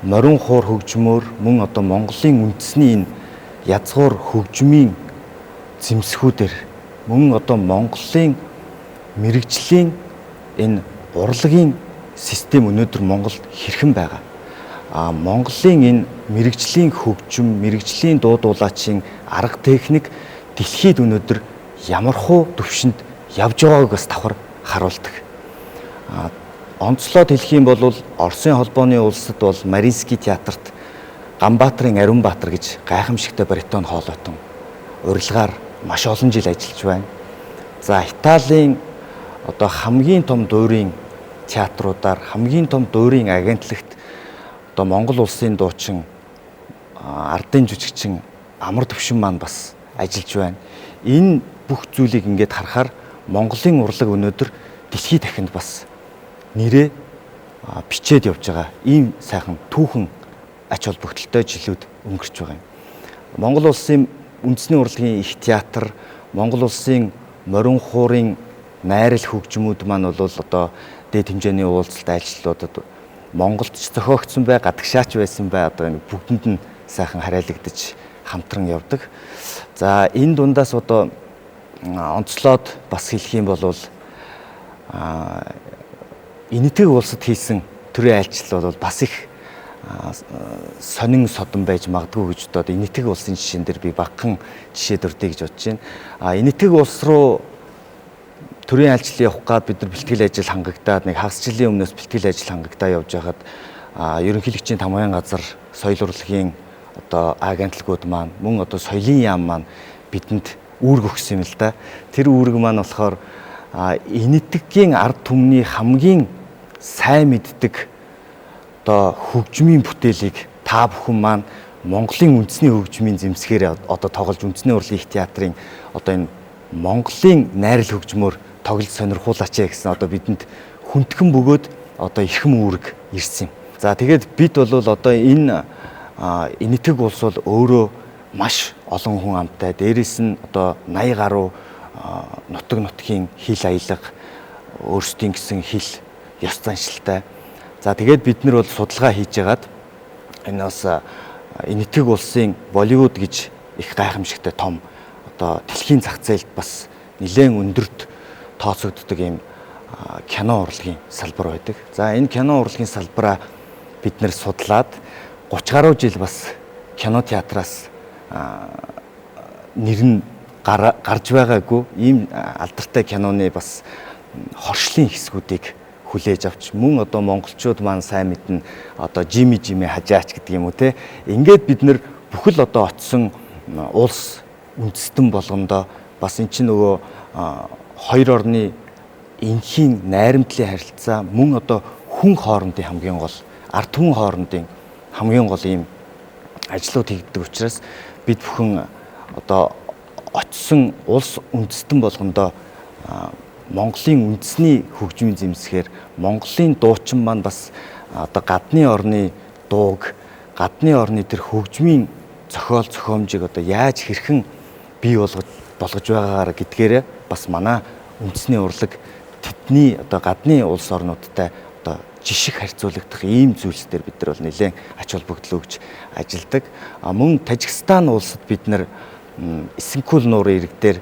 Морин хуур хөгжмөөр мөн одоо Монголын үндэсний энэ язгуур хөгжмийн зэмсгүүдээр мөн одоо Монголын мэрэгжлийн энэ урлагийн систем өнөөдөр Монголд хэрхэн байгаа. Монголын энэ мэрэгжлийн хөгжим, мэрэгжлийн дуу дуулаачийн арга техник дэлхийд өнөөдөр ямархуу түвшинд явж байгааг бас давхар харуулдаг. Онцлоод хэлэх юм бол Оросын холбооны улсад бол Маринский театрт Ганбаатарын Ариун Баатар гэж гайхамшигтай баритон хоолойтон урилгаар маш олон жил ажиллаж байна. За Италийн одоо хамгийн том дуурийн театруудаар хамгийн том дуурийн агентлагт одоо Монгол улсын дуучин ардын жүжигчин амар төвшин маань бас ажиллаж байна. Энэ бүх зүйлийг ингээд харахаар Монголын урлаг өнөөдөр дэлхийд дахинд бас нэрээ бичээд явж байгаа ийм сайхан түүхэн ач холбогдолтой жилүүд өнгөрч байгаа юм. Монгол улсын үндэсний урлагийн их театр, Монгол улсын морин хуурын найрал хөгжмүүд маань бол одоо дээд хэмжээний уулзалт айлчлалуудад Монголд ч зохиогдсон бай, гадагшаач байсан бай одоо энэ бүгдэнд нь сайхан хараалагдаж хамтран явдаг. За энэ дундаас одоо онцлоод бас хэлэх юм бол Энэтхэг улсад хийсэн төрийн айлчлал бол бас их сонин содон байж магадгүй гэж бодоод Энэтхэг улсын жишээн дээр би багахан жишээ дурдъя гэж бодож байна. Энэтхэг улс руу төрийн айлчлал явах гад бид нар бэлтгэл ажил хангагдаад нэг хагас жилийн өмнөөс бэлтгэл ажил хангагдаа явж байхад ерөнхийлөгчийн тамгын газар соёл урлагийн одоо агентлагууд маань мөн одоо соёлын яам маань бидэнд үүрэг өгсөн юм л да. Тэр үүрэг маань болохоор Энэтхэгийн ард түмний хамгийн сайн мэддэг одоо хөгжмийн бүтээлийг та бүхэн маань Монголын үндэсний хөгжмийн зэмсгээр одоо тоглож үндэсний урлагийн их театрын одоо энэ Монголын найрал хөгжмөөр тоглож сонирхуулаач гэсэн одоо бидэнд хүндхэн бөгөөд одоо эрхэм үүрэг ирсэн юм. За тэгээд бид бол одоо энэ энэтхэг улс бол өөрөө маш олон хүн амтай. Дээрээс нь одоо 80 гаруй нутгийн хил аялга өөрсдийн гэсэн хил ёс заншилтай. За тэгээд бид нар бол судалгаа хийж яагаад энэ бас энэтхэг улсын Болливуд гэж их гайхамшигтай том одоо дэлхийн зах зээлд бас нэлээд өндөрт тооцогддог юм кино урлагийн салбар байдаг. За энэ кино урлагийн салбараа бид нэр судлаад 30 гаруй жил бас кино театраас нэр нь гарч байгаагүй ийм алдартай киноны бас хоршлын хэсгүүдийг хүлээж авч мөн одоо монголчууд маань сайн мэднэ одоо жими хажаач гэдэг юм уу те. Ингээд бид нэр бүхэл одоо очсон улс үндэстэн болгондоо бас эн чинь нөгөө хоёр орны энхийн найрамдлын харилцаа мөн одоо хүн хоорондын хамгийн гол ард түмэн хоорондын хамгийн гол ийм ажлууд хийгддэг учраас бид бүхэн одоо очсон улс үндэстэн болгондоо Монголын үндэсний хөгжмийн зэмсгээр Монголын дуучин маань бас одоо гадны орны дууг гадны орны тэр хөгжмийн зохиол зохиомжийг одоо яаж хэрхэн бий болгож байгаагаар гэдгээрээ бас манай үндэсний урлаг тэдний одоо гадны улс орнуудтай одоо жишг харьцуулагдах ийм зүйлс дээр бид нар бол нэлээд ач холбогдол өгж ажилладаг. Мөн Тажикстан улсад бид нар Эсэнкул нуурын ирэг дээр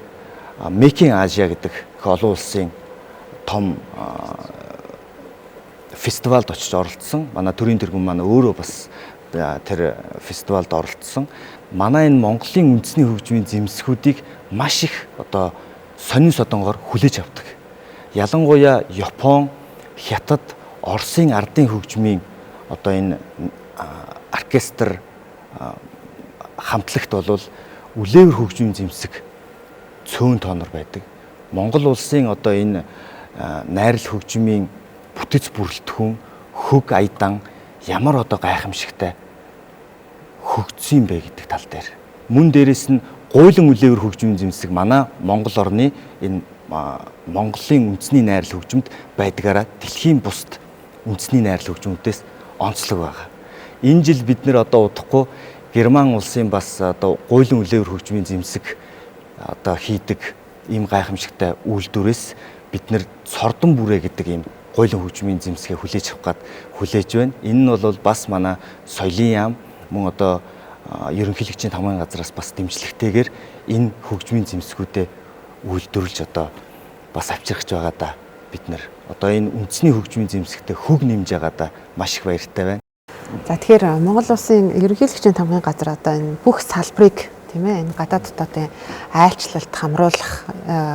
Making Asia гэдэг олон улсын том фестивальд очиж оролцсон. Манай төрийн тэргүүн маань өөрөө бас тэр фестивальд оролцсон. Манай энэ Монголын үндэсний хөгжмийн зэмсгүүдийг маш их одоо сонин содонгоор хүлээж авдаг. Ялангуяа Япон, Хятад, Оросын ардын хөгжмийн одоо энэ оркестр хамтлагт бол үлээвэр хөгжмийн зэмсэг цөөн тоонор байдаг. Монгол улсын одоо энэ найрал хөгжмийн бүтэц бүрэлдэхүүн хөг аядан ямар одоо гайхамшигтай хөгжсөн бэ гэдэг тал дээр. Мөн дээрэс нь гуйлан үлээвэр хөгжмийн зэмсэг манай Монгол орны энэ Монголын үндэсний найрал хөгжмөд байдгаараа дэлхийн бусад үндэсний найрал хөгжмүүдээс онцлог байгаа. Энэ жил бид нэр одоо удахгүй Герман улсын бас одоо гуйлан үлээвэр хөгжмийн зэмсэг одоо хийдэг ийм гайхамшигтай үйлдвэрээс бид нэр цордон бүрээ гэдэг ийм гуйлан хөгжмийн зэмсгээ хүлээж авах гээд хүлээж байна. Энэ нь бол бас манай соёлын яам мөн одоо ерөнхийлөгчийн тамгын газраас бас дэмжлэгтэйгээр энэ хөгжмийн зэмсгүүдэд үйлдвэрлэж одоо бас авчирч байгаа да бид нэр одоо энэ үндэсний хөгжмийн зэмсэгтээ хөг нэмж байгаа да маш их баяртай байна. За тэгэхээр Монгол улсын ерөнхийлөгчийн тамгын газар одоо энэ бүх салбарыг тийм ээ энэ гадаад дотоодын айлчлалт хамруулах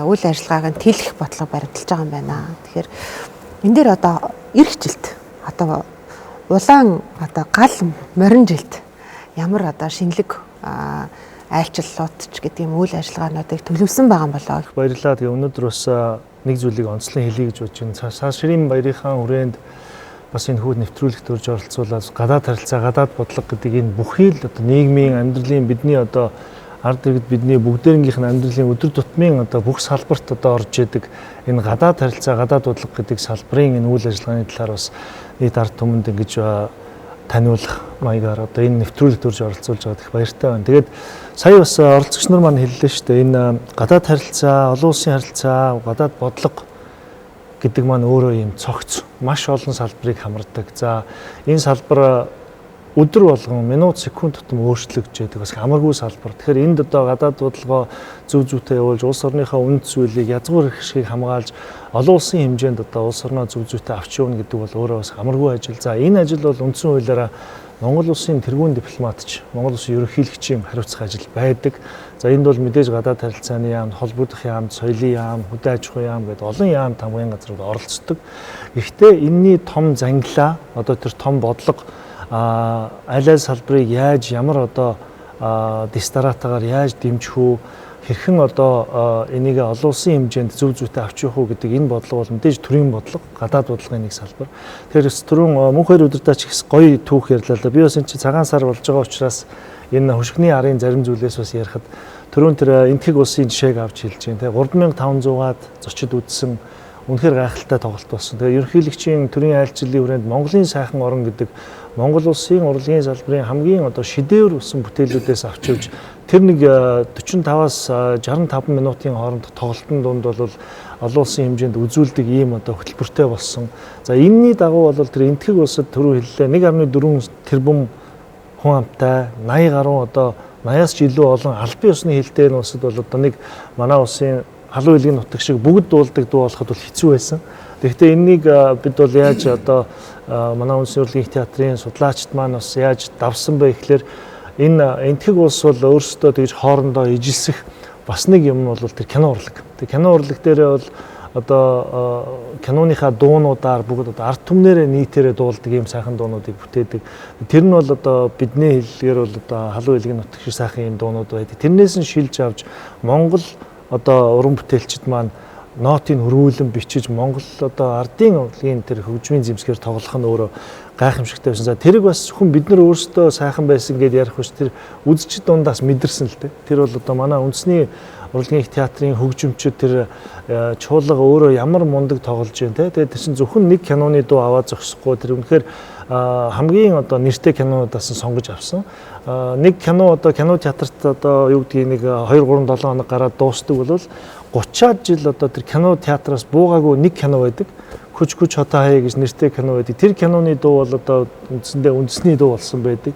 үйл ажиллагааг нь тэлэх бодлого баримталж байгаа юм байна. Тэгэхээр энэ дээр одоо эх жилд одоо улаан одоо гал морин жилд ямар одоо шинэлэг айлчлалууд ч гэдэг юм үйл ажиллагаануудыг төлөвлөсөн байгаа юм болоо. Баярлалаа. Тэгээ өнөөдөр бас нэг зүйлийг онцлон хэлье гэж бодож байна. Цааш ширийн баярынхаа хүрээнд бас энэ хүүд нэвтрүүлэгт урьж оролцуулаад гадаад харилцаа, гадаад бодлого гэдэг энэ бүхий л одоо нийгмийн амьдралын бидний одоо ард иргэд бидний бүгдээрнгийнх нь амьдралын өдөр тутмын одоо бүх салбарт одоо орж идэг энэ гадаад харилцаа, гадаад бодлого гэдэг салбарын энэ үйл ажиллагааны талаар бас нийт ард түмэнд ингэж таниулах маягаар одоо энэ нэвтрүүлэгт урьж оролцуулж байгаад их баяртай байна. Тэгээд сая бас оролцогч нар маань хэллээ шүү дээ. Энэ гадаад харилцаа, олон улсын харилцаа, гадаад бодлого гэдэг маань өөрөө юм цогц маш олон салбарыг хамардаг. За энэ салбар өдөр болгон минут секунд тутам өөрчлөгдөж байдаг бас хамаргүй салбар. Тэгэхээр энд одоо гадаад бодлогоо зөв зүйтэй явуулж улс орныхоо үнэт зүйлийг язгуур хэрхшгийг хамгаалж олон улсын хэмжээнд одоо улс орноо зөв зүйтэй авч явна гэдэг бол өөрөө бас хамаргүй ажил. За энэ ажил бол үндсэн хуулиараа Монгол улсын тэргүүн дипломатч, Монгол улсын ерөнхийлөгчийн хариуцах ажил байдаг. За энд бол мэдээж гадаад харилцааны яамд, холбогдох яамд, соёлын яам, хөдөө аж ахуйн яам гэдэг олон яам тамгын газрууд оролцдог. Гэхдээ энэний том зангилаа одоо тэр том бодлого аль аль салбарыг яаж ямар одоо дистаратагаар яаж дэмжих үү хэрхэн одоо энийг олон улсын хэмжээнд зөв зүйтэй авч явах уу гэдэг энэ бодлого бол мэдээж төрийн бодлого, гадаад бодлогын нэг салбар. Тэгэхээр түрүүн мөнх хоёр удирдаач их гоё түүх ярьлаа. Би бас энэ чинь цагаан сар болж байгаа учраас энэ хөшгөний арын зарим зүйлээс бас ярихад түрүүн тэр энтхэг улсын жишээг авч хэлж байна. 3500-аад зочид үзсэн үнэхээр гайхалтай тоглолт болсон. Тэгээ ерөнхийлөгчийн төрийн айлчлалын хүрээнд Монголын сайхан орон гэдэг Монгол улсын урлагийн салбарын хамгийн одоо шедевр болсон бүтээлүүдээс авч явж тэр нэг 45-аас 65 минутын хооронд тоглолтын дунд бол олон улсын хэмжээнд үзүүлдэг ийм одоо хөтөлбөртэй болсон. За энэний дагуу бол тэр энтхэг улсад түрүү хэллээ 1.4 тэрбум хүн амтай 80 гаруй одоо 80-аас ч илүү олон албан ёсны хэлтэй улсад бол одоо нэг манай улсын халуун хэлгийн нутаг шиг бүгд дуулдаг дуу болоход бол хэцүү байсан. Тэгэхдээ энэнийг бид бол яаж одоо манай үндэсний урлагийн театрын судлаачид маань бас яаж давсан бэ гэхлээр энэ энтхэг улс бол өөрсдөө тэгж хоорондоо ижилсэх бас нэг юм бол тэр кино урлаг. Тэр кино урлаг дээрээ бол одоо киноныхаа дуунуудаар бүгд одоо арт түмнэрээ нийтээрээ дуулдаг ийм сайхан дуунуудыг бүтээдэг. Тэр нь бол одоо бидний хэллэгээр бол одоо халуун хэлгийн нутаг шиг сайхан ийм дуунууд байдаг. Тэрнээс нь шилж авч Монгол одоо уран бүтээлчид маань нотыг хөрвүүлэн бичиж Монгол одоо ардын урлагийн тэр хөгжмийн зэмсгээр тоглох нь өөрөө гайхамшигтай байсан. За тэрийг бас хүн бид нар өөрсдөө сайхан байсан гэдээ ярих биш тэр үзэгчд дундаас мэдэрсэн л дээ. Тэр бол одоо манай үндэсний урлагийн театрын хөгжимчид тэр чуулга өөрөө ямар мундаг тоглож байна те. Тэгээд тэр чинь зөвхөн нэг киноны дуу аваад зогсохгүй тэр үнэхээр хамгийн одоо нэртэй кинонуудаас сонгож авсан. Нэг кино одоо кино театрт одоо юу гэдгийг нэг 2 3 7 хоног гараад дуустдаг бол 30-аад жил одоо тэр кино театраас буугаагүй нэг кино байдаг. Хүч хотоо хаяа гэж нэртэй кино байдаг. Тэр киноны дуу бол одоо үндсэндээ үндэсний дуу болсон байдаг.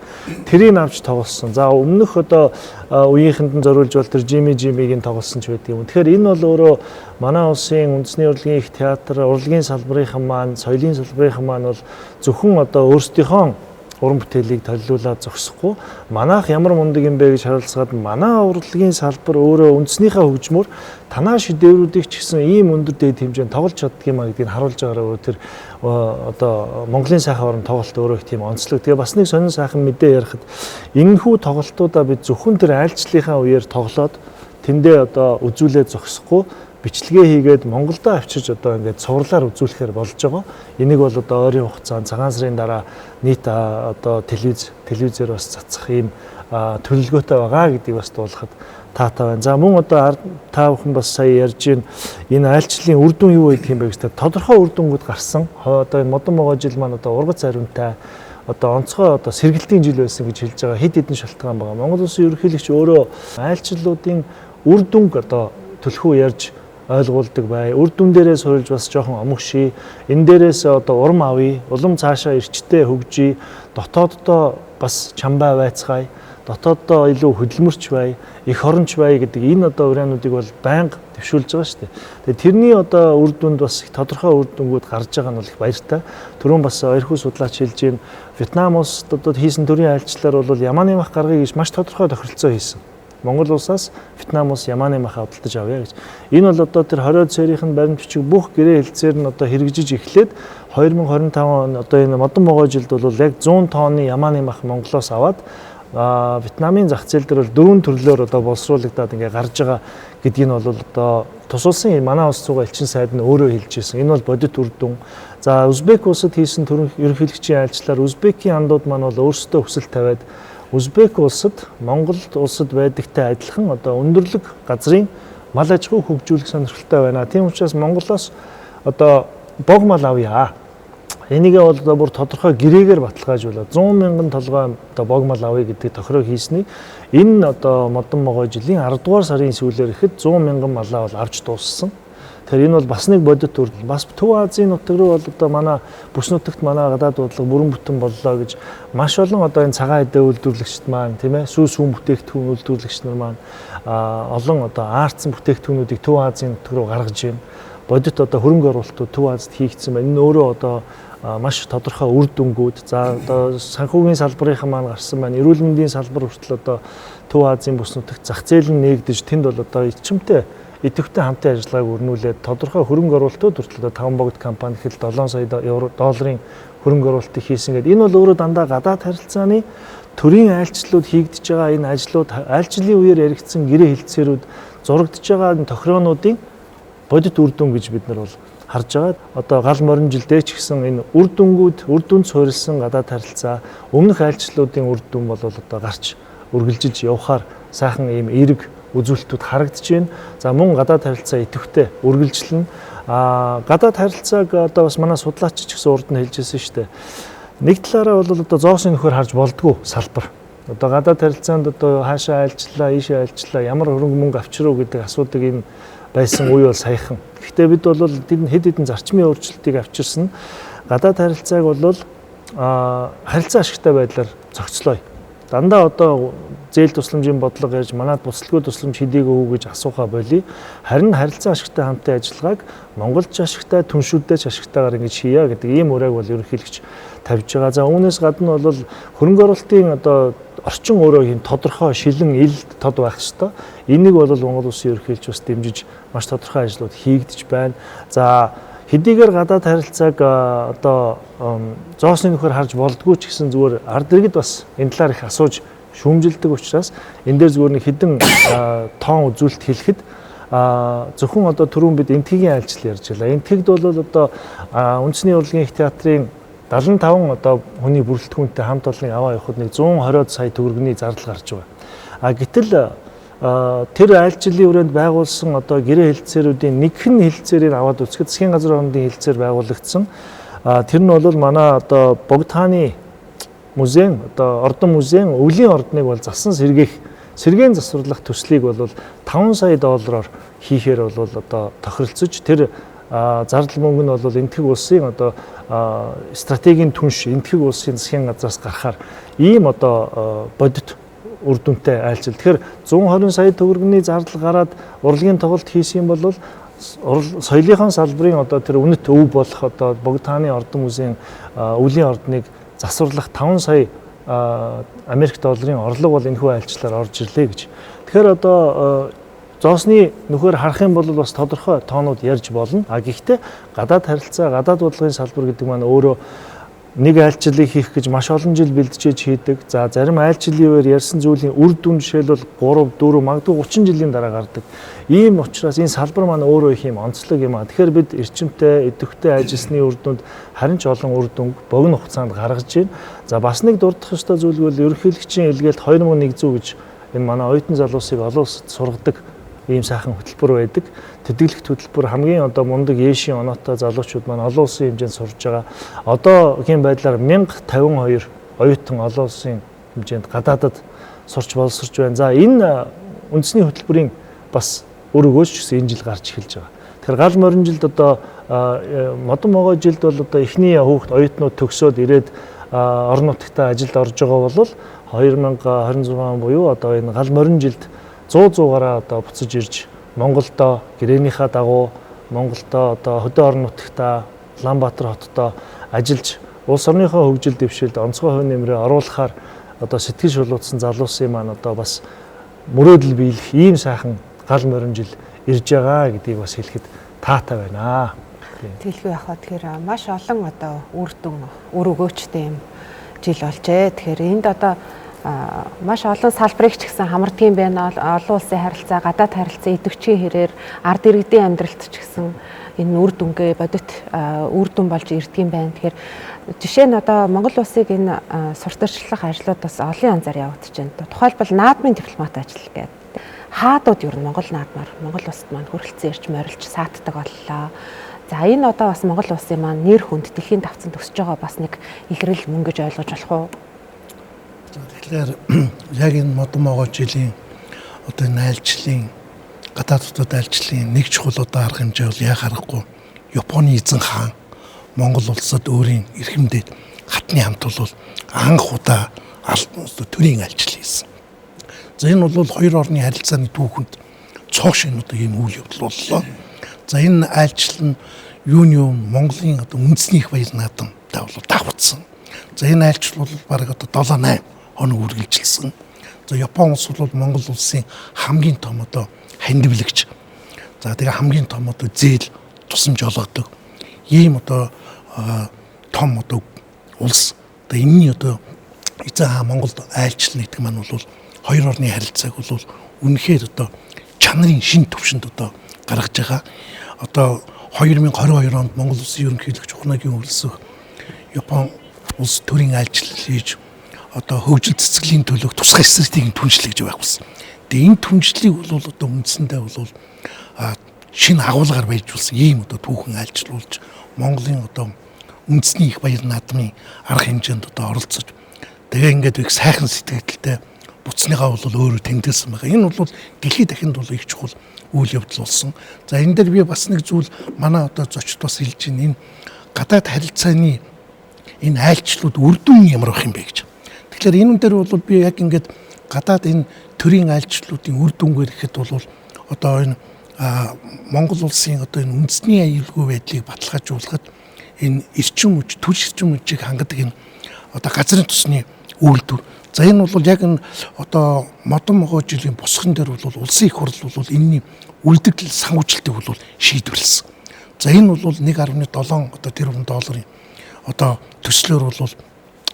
Тэрийг авч тоглосон. За өмнөх одоо үеийнхэнд нь зориулж бол тэр Жимигийн тоглосон ч байдаг юм. Тэгэхээр энэ бол өөрөө манай улсын үндэсний урлагийн их театр, урлагийн салбарынхан маань, соёлын салбарынхан маань бол зөвхөн одоо өөрсдийнхөө уран бүтээлийг толиулаад зогсохгүй манайх ямар мундаг юм бэ гэж харилцаад манай урлагийн салбар өөрөө үндэснийхээ хөгжмөөр танаа шидэврүүдийг ч гэсэн ийм өндөр дээд хэмжээнд тоглож чаддаг юм а гэдгийг харуулж байгаагаар тэр одоо Монголын сайхан орон тоглолт өөрөө их тийм онцлог. Тэгээ бас нэг сонин сайхан мэдээ ярихад энэхүү тоглолтуудаа бид зөвхөн тэр айлчлалынхаа үеэр тоглоод тэндээ одоо үзүүлээд зогсохгүй бичлэгээ хийгээд Монголдо авчирч одоо ингээд цувралаар үзүүлэхээр болж байгаа. Энийг бол одоо ойрын хугацаанд цагаан сарын дараа нийт одоо телевизээр бас цацах ийм төлөвлөгөөтэй байгаа гэдгийг бас дуулахад таатай байна. За мөн одоо та бүхэн бас сая ярьж байна. Энэ айлчлалын үр дүн юу гэдэг юм бэ гэж тодорхой үр дүнгууд гарсан. Одоо энэ модон могоо жил маань одоо ургац ариунтай одоо онцгой одоо сэргэлтийн жил байсан гэж хэлж байгаа. Хэд хэдэн шалтгаан байгаа. Монгол улсын ерөнхийлөгч өөрөө айлчлалуудын үр дүнг одоо төлхөө ярьж ойлгуулдаг бай. Үр дүн дээрээ суурилж бас жоохон омгший. Энэ дээрээс одоо урам авъя, улам цаашаа эрчтэй хөгжиж, дотооддоо бас чамбай байцгаая, дотооддоо илүү хөдөлмөрч бай, их оронч бай гэдэг энэ одоо уриануудыг бол байнга дэвшүүлж байгаа шүү дээ. Тэгээ тэрний одоо үр дүнд бас тодорхой үр дүнгууд гарч байгаа нь бол их баяртай. Түрүүн бас эрхүү судлаач хэлж байна. Вьетнам улсад одоо хийсэн төрийн айлчлалаар бол ямааны мах гаргая гэж маш тодорхой тохиролцоо хийсэн. Монгол улсаас Вьетнам улс ямааны мах авдалж авъя гэж. Энэ бол одоо тэр 20-од сарынхын баримт бичиг бүх гэрээ хэлцээр нь одоо хэрэгжиж эхлээд 2025 он одоо энэ модон могоо жилд бол яг 100 тонны ямааны мах Монголоос аваад Вьетнамын зах зээл дээр бол 4 төрлөөр одоо боловсруулагдаад ингээ гарч байгаа гэдгийг нь бол одоо тусалсан манай улс цуга элчин сайд нь өөрөө хэлж ирсэн. Энэ бол бодит үр дүн. За Узбек улсад хийсэн ерөнхийлөгчийн айлчлалаар Узбекийн андууд маань бол өөрсдөө хүсэл тавиад Узбек улсад Монгол улсад байдагтай адилхан одоо өндөрлөг газрын мал аж ахуйг хөгжүүлэх сонирхолтой байна. Тийм учраас Монголоос одоо бог мал авъя. Энийгээ бол одоо бүр тодорхой гэрээгээр баталгаажуулаад 100 мянган толгой одоо бог мал авъя гэдэг тохироо хийсний энэ одоо модон могоо жилийн 10 дугаар сарын сүүлээр ихэд 100 мянган малаа бол авч дууссан. Тэгэхээр энэ бол бас нэг бодит үр дүн. Бас Төв Азийн нутаг руу бол одоо манай бүс нутагт манай гадаад бодлого бүрэн бүтэн боллоо гэж маш олон одоо энэ цагаан эдээ үйлдвэрлэгчид маань тийм ээ сүүс хүн бүтээгдэхүүн үйлдвэрлэгч нар маань олон одоо аарцсан бүтээгдэхүүнүүдийг Төв Азийн нутаг руу гаргаж байна. Бодит одоо хөрөнгө оруулалтууд Төв Азид хийгдсэн байна. Энэ өөрөө одоо маш тодорхой үр дүнгууд. За одоо санхүүгийн салбарынхан маань гарсан байна. Эрүүл мэндийн салбар хүртэл одоо Төв Азийн бүс нутагт зах зээл нь нээгдэж тэнд бол одоо ичимтэй идэвхтэй хамтын ажиллагааг өрнүүлээд тодорхой хөрөнгө оруулалтууд хүртэл 5 богд компани хэл 7 сая долларын хөрөнгө оруулалтыг хийсэн гэдэг. Энэ бол өөрөө дандаа гадаад харилцааны төрийн айлчлалууд хийгдэж байгаа энэ ажлууд айлчлалын үеэр яригдсан гэрээ хэлтсээрүүд зурагдж байгаа энэ тохироонуудын бодит үр дүн гэж бид нар бол харж байгаа. Одоо гал морин жилдээ ч гэсэн энэ үр дүнд суурилсан гадаад харилцаа өмнөх айлчлалуудын үр дүн бол одоо гарч үргэлжилж явахаар сайхан ийм эерэг үзүүлэлтүүд харагдаж байна. За мөн гадаад харилцаа идэвхтэй үргэлжлэнэ. Гадаад харилцааг одоо бас манай судлаач ч гэсэн урд нь хэлжсэн шүү дээ. Нэг талаараа бол одоо зоосны нөхөр харж болдгоо салбар. Одоо гадаад харилцаанд одоо хаашаа айлчлаа, ийшээ айлчлаа, ямар хөрөнгө мөнгө авчируу гэдэг асуудаг энэ байсан үе бол саяхан. Гэхдээ бид бол хэд хэдэн зарчмын өөрчлөлтийг авчирсан. Гадаад харилцааг бол харилцаа ашигтай байдлаар зохицлоо. Дандаа одоо зээл тусламжийн бодлого ярьж манад буцалгүй тусламж хэдийг өгөө гэж асуухаа болий. Харин харилцаа ашигтай хамтын ажиллагааг Монголч ашигтай, түншүүддээ ашигтайгаар ингэж хийя гэдэг ийм уриаг бол ерөнхийлөгч тавьж байгаа. За үүнээс гадна бол хөрөнгө оруулалтын одоо орчин өөрөө юм тодорхой шилэн илд тод байх ёстой. Энийг бол Монгол улсын ерөнхийлөгч бас дэмжиж маш тодорхой ажлууд хийгдэж байна. За хэдийгээр гадаад харилцааг одоо зоосны нөхөр харж болдгоо ч гэсэн зүгээр ард иргэд бас энэ талаар их асууж шүүмжилдэг учраас энэ дээр зүгээр нэг хідэн тоон үзүүлэлт хэлэхэд зөвхөн одоо түрүүн бид энтгийн айлчлал ярьж байлаа. Энтгэгд бол одоо үндэсний урлагийн их театрын 75 одоо хүний бүрэлдэхүүнтэй хамт олонний аваа явахад нэг 120 сая төгрөгийн зардал гарч байгаа. Гэтэл тэр айлчлалын хүрээнд байгуулсан одоо гэрээ хэлэлцээрүүдийн нэгэн хэлэлцээрийг аваад үзэхэд засгийн газрын орнын хэлэлцээр байгуулагдсан. Тэр нь бол манай одоо Богд хааны музейн одоо ордон музейн өвлийн ордныг бол засан сэргээн засварлах төслийг бол 5 сая доллараар хийхээр бол одоо тохиролцож тэр зардал мөнгө нь бол энтэг улсын одоо стратегийн түнш энтэг улсын засгийн газраас гарахаар ийм одоо бодит үр дүнтэй айлчил. Тэгэхээр 120 сая төгрөгийн зардал гараад урлагийн тоглолт хийсэн бол соёлынхон салбарын одоо тэр үнэт өв болох одоо Богд хааны ордон музейн өвлийн ордныг засварлах 5 сая Америк долларын орлого бол энэхүү айлчлалаар орж ирлээ гэж. Тэгэхээр одоо зоосны нөхөр харах юм бол бас тодорхой тоонууд ярьж болно. Гэхдээ гадаад харилцаа, гадаад бодлогын салбар гэдэг маань өөрөө нэг айлчлалыг хийх гэж маш олон жил бэлдчихэд хийдэг. За зарим айлчлалын үеэр ярьсан зүйлийн үр дүн жишээлбэл 3, 4, магадгүй 30 жилийн дараа гардаг. Ийм учраас энэ салбар маань өөрөө их юм онцлог юм аа. Тэгэхээр бид эрчимтэй, идэвхтэй ажилласны үр дүнд харин ч олон үр дүн богино хугацаанд гаргаж байна. За бас нэг дурдах ёстой зүйл бол ерөнхийлөгчийн илгээлт 2100 гэж энэ манай оюутан залуусыг олон улсад сургадаг ийм сайхан хөтөлбөр байдаг. Тэтгэлэгт хөтөлбөр хамгийн одоо мундаг ээшийн оноотой залуучууд маань олон улсын хэмжээнд сурж байгаа. Одоогийн байдлаар 1052 оюутан олон улсын хэмжээнд гадаадад сурч боловсрч байна. За энэ үндэсний хөтөлбөрийн бас өр өгөөж гэсэн энэ жил гарч эхэлж байгаа. Тэгэхээр гал морин жилд одоо модон могой жилд бол одоо эхний хүүхд оюутнууд төгсөөд ирээд орон нутагтаа ажилд орж байгаа бол 2026 буюу одоо энэ гал морин жилд 100-аараа одоо буцаж ирж Монголдо гэрээнийхаа дагуу Монголдо одоо хөдөө орон нутагтаа Улаанбаатар хотод ажиллаж улс орныхоо хөгжил дэвшилд онцгой хувь нэмрээ оруулахаар одоо сэтгэл шулуутсан залуусын маань одоо бас мөрөөдөл биелэх ийм сайхан гал морин жил ирж байгаа гэдгийг бас хэлэхэд таатай байна. Тэлгүй яхаа тэгэхээр маш олон одоо үр өгөөчтэй юм жил болжээ. Тэгэхээр энд одоо маш олон салбарыг ч гэсэн хамардгийн байна. Олон улсын харилцаа, гадаад харилцаа идэвхжийн хэрээр ард иргэдийн амьдралд ч гэсэн энэ үр дүнгээ бодит үр дүн болж ирдэг юм байна. Тэгэхээр жишээ нь одоо Монгол улсыг энэ сурталчлах ажлууд бас олон янзаар явагдаж байна. Тухайлбал наадмын дипломат ажил гэдэг. Хаадууд ер нь Монгол наадмаар Монгол улсад маань хүрэлцэн ирж морилж саатдаг боллоо. За энэ одоо бас Монгол улсын маань нэр хүнд дэлхийн давцанд өсөж байгаа бас нэг илрэл мөн гэж ойлгож болох уу? Тэгэхээр яг энэ модон могой жилийн одоо энэ айлчлалын гадаад хотод айлчлалын нэг чухал одоо арга хэмжээ бол яа харахгүй Японы эзэн хаан Монгол улсад өөрийн эрхэмдээд хатны хамт бол анх удаа төрийн айлчлал хийсэн. За энэ бол хоёр орны харилцааны түүхэнд цоох шин одоо ийм үйл явдал боллоо. За энэ айлчлал нь юуны Монголын одоо үндэсний их баяр наадамтай бол давхцсан. За энэ айлчлал бол бараг одоо 7-8 хоног үргэлжилсэн. За Япон улс бол Монгол улсын хамгийн том одоо хандивлагч. За тэгээ хамгийн том одоо зээл тусамж олгодог. Ийм одоо том одоо улс. Одоо энэний одоо эзэн хаан Монголд айлчлал гэдэг маань бол хоёр орны харилцааг бол үнэхээр одоо чанарын шин түвшинд одоо гаргаж байгаа. Одоо 2022 онд Монгол улсын ерөнхийлөгч Ухнагийн өрөлсөх Япон улс төрийн айлчлал хийж одоо хөгжил цэцгэлийн төлөөх тусгай стратегийн түншлэгж байх болсон. Тэгээ энэ түншлийг бол одоо үндсэндээ бол шинэ агуулгаар баяжуулсан ийм одоо түүхэн айлчлуулж Монголын одоо үндэсний их баяр наадмын арга хэмжээнд одоо оролцож тэгээ ингээд их сайхан сэтгэлдээ буцныгаа бол өөрөө тэмдэглэсэн байгаа. Энэ бол дэлхийд дахинд бол их чухал үйл явдал болсон. За энэ дээр би бас нэг зүйл манай одоо зочд бас хэлж байна. Энэ гадаад харилцааны энэ айлчлууд үр дүн ямар байх юм бэ гэж. Тэгэхээр энэ дээр бол би яг ингээд гадаад энэ төрийн айлчлуудын үр дүнгээр ихэд бол одоо энэ Монгол улсын одоо энэ үндэсний аюулгүй байдлыг баталгаажуулахад энэ эрчим хүч, түлш эрчим хүчийг хангадаг энэ одоо газрын тусны үйлдвэр. За энэ бол яг энэ одоо модон могоо жилийн босхон дээр бол улсын их хурл бол энэний үлдэгдэл санхүүжилтийг бол шийдвэрлсэн. За энэ бол 1.7 одоо тэрбум долларын одоо төслөөр бол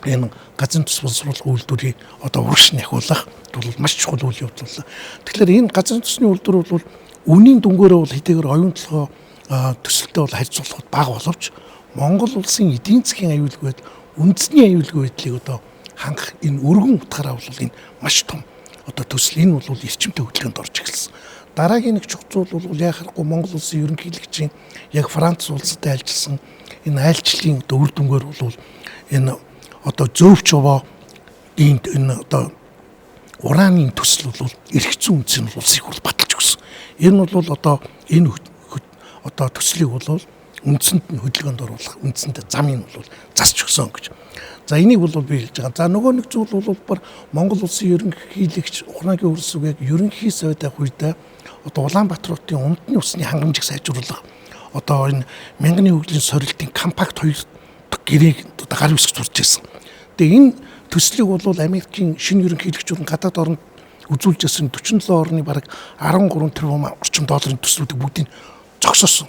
энэ газрын тус боловсруулах үйлдвэрийг одоо урагш нахиулах бол маш чухал үйл явдал. Тэгэхээр энэ газрын тусны үйлдвэр бол үнийн дүнгээрээ бол хэдийгээр оюун толгой төсөлтөд бол харьцуулахад бага боловч Монгол улсын эдийн засгийн аюулгүй байдал, үндэсний аюулгүй байдлыг одоо хангах энэ өргөн утгаараа бол энэ маш том одоо төсөл энэ бол эрчимтэй хөдөлгөөнд орж эхэлсэн. Дараагийн нэг чухал зүйл бол яхахгүй Монгол улсын ерөнхийлөгчийн яг Франц улстай айлчилсан энэ айлчлалын одоо үр дүнгээр бол энэ одоо зөөвч овоо энэ одоо ураны төсөл бол эрх зүйн үндэс нь улсын хурл баталж өгсөн. Энэ бол одоо энэ одоо төслийг бол үндсэнд нь хөдөлгөөнд оруулах үндсэндээ замыг бол засч өгсөн гэж. За энийг бол би хэлж байгаа. За нөгөө нэг зүйл бол Монгол улсын ерөнхийлөгч Ухраагийн өрс үеийг ерөнхий совет авах үедээ одоо Улаанбаатар хотын умдны усны хангамжийг сайжруулах одоо энэ мянганы хөгжлийн сорилтын компакт 2 гэрээг одоо гар үсгэж зурж ирсэн. Тэгээ энэ төслийг бол Америкийн шинэ ерөнхийлөгчүүд гадаад оронд үзүүлж ирсэн 47 орны бараг 13 тэрбум орчим долларын төслүүдийг бүгдийг зогсоосон.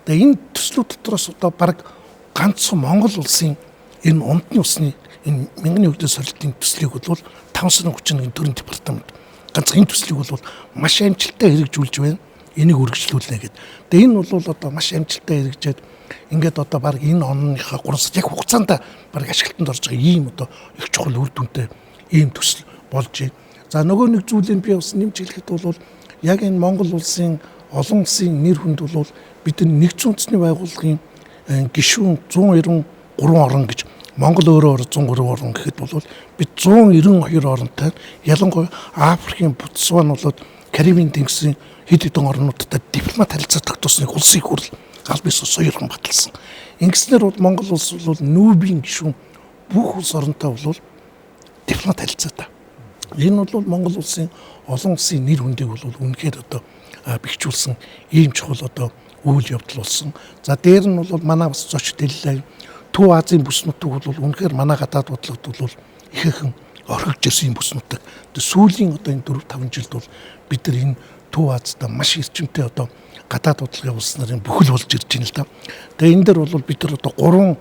Тэгээ энэ төслүүд дотроос одоо бараг ганцхан Монгол улсын энэ умдны усны энэ мянганы хөгжлийн сорилтын төслийг бол 5 сарын 31-ний төрийн департамент ганц энэ төслийг бол маш амжилттай хэрэгжүүлж байна. Энийг үргэлжлүүлнэ гэдэг. Тэгээ энэ бол одоо маш амжилттай хэрэгжээд ингээд одоо баг энэ оныхаа 3 сар яг хугацаанд баг ашиглалтанд орж байгаа ийм одоо их чухал үр дүнтэй ийм төсөл болж байна. За нөгөө нэг зүйлийг би бас нэмж хэлэхэд бол яг энэ Монгол улсын олон улсын нэр хүнд бол бид нэгдсэн үндэсний байгууллагын гишүүн 193 орн гэж Монгол өөрөө 103 орн гэхэд бол бид 192 оронтой ялангуяа Африкийн Ботсвана болоод Карибын тэнгисийн хэд хэдэн орнуудтай дипломат харилцаа тогтоосныг улсын их хурл аль бис соёлхон баталсан. Ингэснээр бол Монгол улс бол нүүбийн гишүүн бүх улс оронтой бол дипломат харилцаатай. Энэ бол Монгол улсын олон улсын нэр хүндийг бол үнэхээр одоо бэхжүүлсэн ийм чухал одоо үйл явдал болсон. За дээр нь бол манай бас зочд хэллээ. Төв Азийн бүс нутаг бол үнэхээр манай гадаад бодлогод бол ихээхэн орхигж ирсэн бүс нутаг. Сүүлийн одоо энэ 4-5 жилд бол бид нар энэ Төв Азида маш эрчимтэй одоо гадаад бодлогын улс нарын бүхэл болж ирж байна л да. Тэгээ энэ дээр бол бид нар одоо 3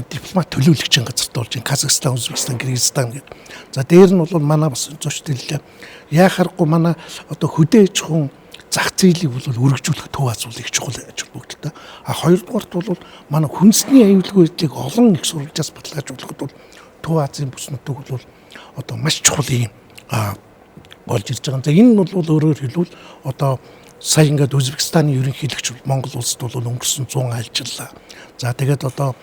дипломат төлөөлөгчийн газарт болж байна. Казахстан, Узбекистан, Кыргызстан гэдэг. За дээр нь бол манай бас зочд хэллээ. Яахаргүй манай одоо хөдөөж хүн зах зээлийг бол өргөжүүлэх Төв Ази их чухал ажил. А хоёрдугаарт бол манай хүнсний аюулгүй байдлыг олон их сурвалжаас баталгаажуулахад бол Төв Азийн бүс нутаг бол одоо маш чухал юм болж ирж байгаа. За энэ нь бол өөрөөр хэлбэл одоо сая ингээд Узбекистаны ерөнхийлөгч Монгол улсад бол өнгөрсөн 100 айлчлаа. За тэгээд одоо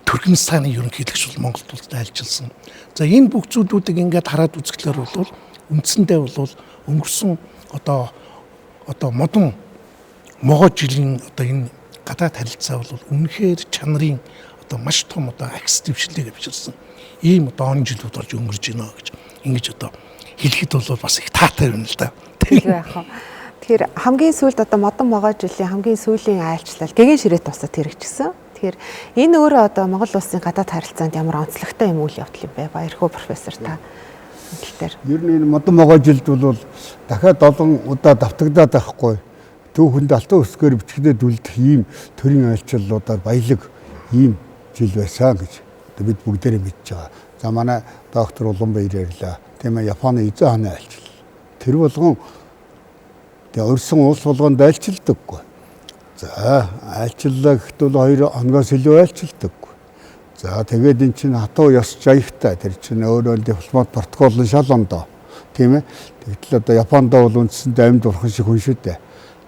Туркменстаны ерөнхийлөгч бол Монголд улсад айлчилсан. За энэ бүх зүйлүүдийг ингээд хараад үзэхлээр бол үндсэндээ бол өнгөрсөн одоо модон могоо жилийн одоо энэ гадаад харилцаа бол үнэхээр чанарын одоо маш том одоо акс дэвшлээ авчирсан. Ийм одоо он жилүүд болж өнгөрж байна гэж ингэж одоо хэлэхэд бол бас их таатай байна л да. Тийм байх. Тэгэхээр хамгийн сүүлд одоо модон могоо жилийн хамгийн сүүлийн айлчлал гэгэн ширээ тусад хэрэгжсэн. Тэгэхээр энэ өөрөө одоо Монгол улсын гадаад харилцаанд ямар онцлогтой юм үйл явдал юм бэ? Баярхуу профессор та хэлтээр. Ер нь энэ модон могоо жилд бол дахиад 7 удаа давтагдаад байхгүй. Түүхэнд алтан өсгөөр бичгдээд үлдэх ийм төрийн айлчлалуудаар баялаг ийм жил байсан гэж бид бүгдээрээ мэдж байгаа. За манай доктор Уланбаяр ярьлаа. Тийм ээ, Японы эзэн хааны айлчлал. Тэр болгон өрсөн улс болгонд айлчилдаггүй. За айлчлалаа гэхдээ 2 хоногоос илүү айлчилдаггүй. За тэгээд эн чинь хатуу ёс жаягтай тэр чинь өөрөө дипломат протоколын шал ондоо тийм ээ. Тэгтэл одоо Японд бол үндсэндээ амьд урхан шиг хүн шүү дээ.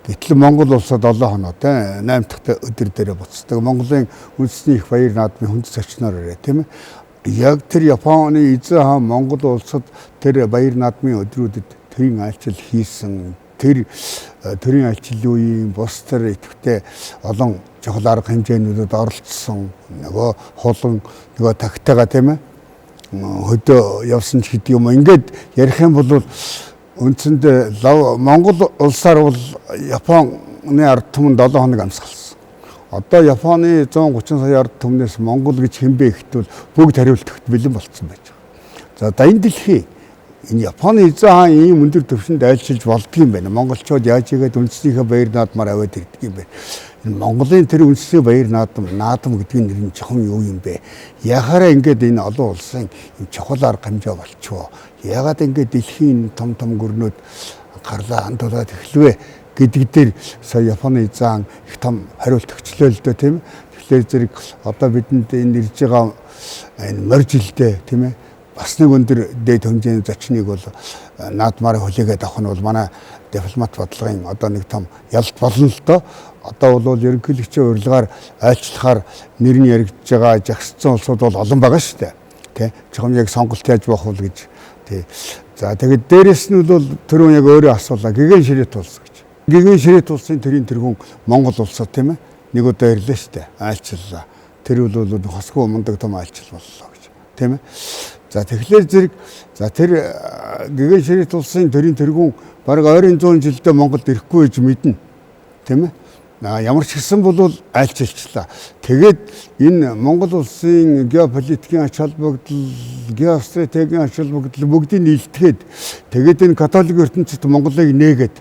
Гэтэл Монгол улсад 7 хоноо тийм 8 дахь өдөр дээрээ буцдаг. Монголын үндэсний их баяр наадмын хүнд зочноор ирээ тийм ээ. Яг тэр Японы эзэн хаан Монгол улсад тэр баяр наадмын өдрүүдэд тэрийн айлчил хийсэн тэрийн айлчлалын үеийн бус тэр идэвхтэй олон чухал арга хэмжээнүүдэд оролцсон нөгөө хулан нөгөө тагтайгаа тийм ээ хөдөө явсан ч гэдэг юм. Ингээд ярих юм бол үндсэндээ Монгол улсаар бол Японы ард түмэн 7 хоног амсгалсан. Одоо Японы 130 сая ард түмнээс Монгол гэж хэмбэ ихдээ бүгд хариулт өгт бэлэн болцсон байж байгаа. За энэ дэлхий энэ Японы эзэн хаан ийм өндөр түвшинд айлчилж болдгийм байна. Монголчууд яаж игээд үндэснийхээ баяр наадмаар аваад ирдэг юм бэ? Энэ Монголын тэр үндэсний баяр наадам гэдгийг нэр нь чухам юу юм бэ? Яхаараа ингээд энэ олон улсын юм чухал арга хэмжээ болчихоо. Ягаад ингээд дэлхийн том гүрнүүд гарлаа хандуулаад эхлэвэ гэдэг дээр сая Японы эзэн их том хариулт өгчлөө л дээ тийм ээ. Тэгэхээр зэрэг одоо бидэнд энэ ирж байгаа энэ моржилдээ тийм ээ бас нэг өндөр дээд хэмжээний зочныг бол наадмаар хүлээгээд авах нь бол манай дипломат бодлогын одоо нэг том ялт болно л доо. Одоо бол ерөнхийлөгчийн урилгаар айлчлахаар нэр нь яригдж байгаа жагсцсан улсууд бол олон байгаа шүү дээ. Тэ чухам яг сонголт яаж болох вэ гэж. Тэ. За тэгээд дээрэс нь бол түрүүн яг өөрөө асуулаа. Гэгэн ширээт улс гэж. Гэгэн ширээт улсын төрийн тэргүүн Монгол улсад тийм ээ. Нэг удаа ирлээ шүү дээ. Айлчлалаа. Тэр бол хосгүй мундаг том айлчлал боллоо гэж. Тийм ээ. За тэгэхээр зэрэг за тэр гэгэн ширээт улсын төрийн тэргүүн бараг ойрын 100 жилдээ Монголд ирэхгүй гэж мэднэ. Тийм ээ. Ямар ч гэсэн бол айлчилчлаа. Тэгээд энэ Монгол улсын геополитикийн ач холбогдол, геостратегийн ач холбогдол бүгдийг нийлдэхэд тэгээд энэ католик ертөнцид Монголыг нээгээд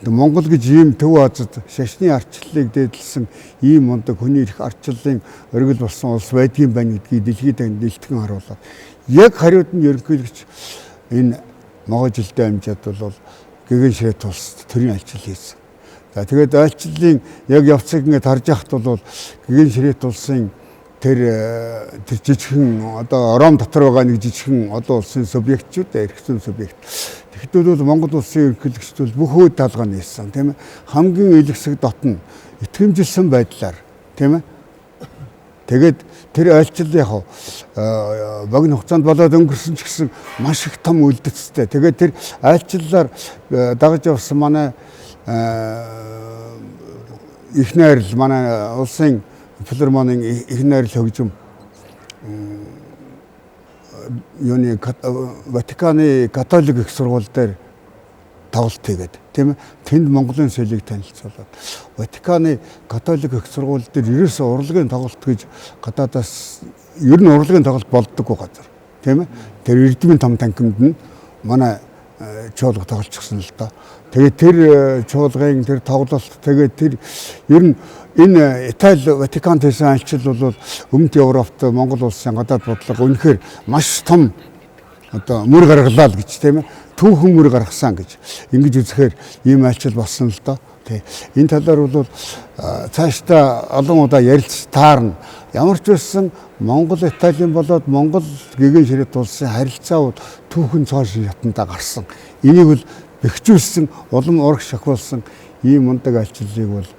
Монгол гэж ийм төв азад шашны арчлалыг дээдлсэн ийм мундаг хүний их арчлалын оргил болсон улс байдгийн байна гэдгийг дэлхийд нэлтгэн харуулаад яг хариуд нь ерөнхийлөгч энэ могоо жилдээ амжаад бол гэгэн ширээт улсад төрийн айлчлал хийсэн. За тэгээд айлчлалын яг явцыг ингээд харж яхад бол гэгэн ширээт улсын тэр жижигхэн одоо Ром дотор байгаа нэг жижигхэн одоо улсын субъект ч үү эрхтэн субъект. Тэгэхдээ бол Монгол улсын ерөнхийлөгчд бол бүх үе даалгавар нээсэн тийм ээ. Хамгийн илгэсэг дотн итгэмжилсэн байдлаар тийм ээ. Тэгээд тэр айлчлал яг богино хугацаанд болоод өнгөрсөн ч гэсэн маш их том үлдэцтэй. Тэгээд тэр айлчлалаар дагаж явсан манай их найрал манай улсын филармонийн их найрал хөгжим юуны Ватиканы католик их сургууль дээр тоглолт хийгээд тийм ээ. Тэнд Монголын соёлыг танилцуулаад Ватиканы католик их сургууль дээр ерөөсөө урлагийн тоглолт гэж гадаадаас ер нь урлагийн тоглолт болдоггүй газар тийм ээ. Тэр эрдмийн том танхимд нь манай чуулга тоглолцсон л доо. Тэгээд тэр чуулгын тэр тоглолт тэгээд тэр ер нь энэ Итали Ватиканд хийсэн айлчлал бол Өмнөд Европт Монгол улсын гадаад бодлого үнэхээр маш том одоо мөр гаргалаа л гэж тийм ээ. Түүхэн мөр гаргасан гэж ингэж үзэхээр ийм айлчлал болсон л доо. Тэ. Энэ талаар бол цаашдаа олон удаа ярилц таарна. Ямар ч байсан Монгол Италийн болоод Монгол гэгэн ширээт улсын харилцаа бол түүхэн цоошин ятандаа гарсан. Энийг бол бэхжүүлсэн улам ураг шахуулсан ийм мундаг айлчлалыг бол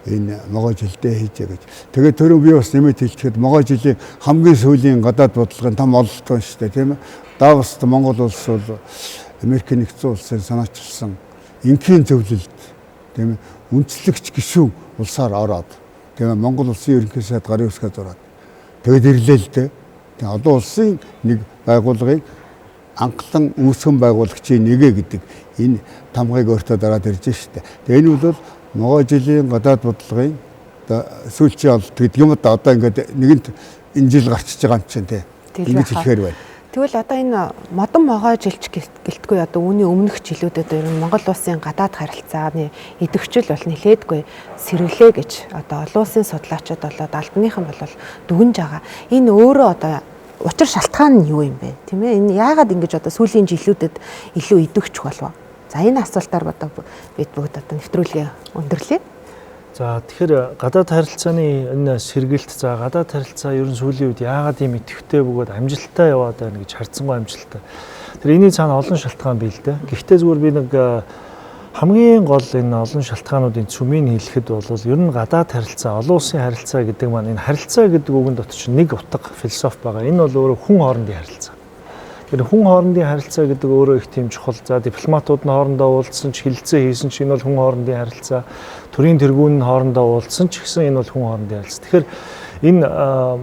энэ могоо жилдээ хийж гэж. Тэгээд түрүү би бас нэмэт хэлчихэд могоо жилийн хамгийн сүүлийн гадаад бодлогын том ололт байна шүү дээ тийм ээ. Давост Монгол улс бол Америк нэгдсэн улсын санаачилсан инхийн зөвлөлд тийм ээ үндэслэгч гишүүн улсаар ороод тийм ээ Монгол улсын ерөнхий сайд гарын үсгээ зураад тэгээд ирлээ л дээ. Тэгээд одоо улсын нэг байгууллагыг анхлан үүсгэн байгуулагчийн нэгэ гэдэг энэ тамгыг өөртөө дараад ирж штэ. Тэгээд энэ бол могоо жилийн гадаад бодлогын сүүлчийн ололт гэдэг юм да одоо ингээд нэгэнт энэ жил гарчиж байгаа юм чинь тий. Ингэж хэлэхээр байна. Тэгвэл одоо энэ модон могоо жилч гэлтгүй одоо үүний өмнөх жилүүдэд ер нь Монгол улсын гадаад харилцааны идэвхжил бол нэлээдгүй сэргэлээ гэж одоо олон улсын судлаачид болоод албаныхан бол дүгнж байгаа. Энэ өөрөө одоо учир шалтгаан нь юу юм бэ? Тийм ээ. Энэ яагаад ингэж одоо сүүлийн жилүүдэд илүү идэвхжих болов? За энэ асуултаар одоо бид бүгд одоо нэвтрүүлгээ өндөрлөе. За тэгэхээр гадаад харилцааны энэ сэргэлт за гадаад харилцаа ер нь сүүлийн үед яагаад ийм идэвхтэй бөгөөд амжилттай яваад байна гэж харцсангүй амжилттай. Тэр энэний цаана олон шалтгаан бий л дээ. Гэхдээ зүгээр би нэг хамгийн гол энэ олон шалтгаануудын цөмийг хэлэхэд бол ер нь гадаад харилцаа, олон улсын харилцаа гэдэг маань энэ харилцаа гэдэг үгэн дотор чинь нэг утга философи байгаа. Энэ бол өөрөө хүн хоорондын харилцаа. Тэр хүн хоорондын харилцаа гэдэг өөрөө их тийм чухал. За дипломатууд нь хоорондоо уулзсан ч хэлэлцээ хийсэн ч энэ бол хүн хоорондын харилцаа. Төрийн тэргүүн нь хоорондоо уулзсан ч гэсэн энэ бол хүн хоорондын харилцаа. Тэгэхээр энэ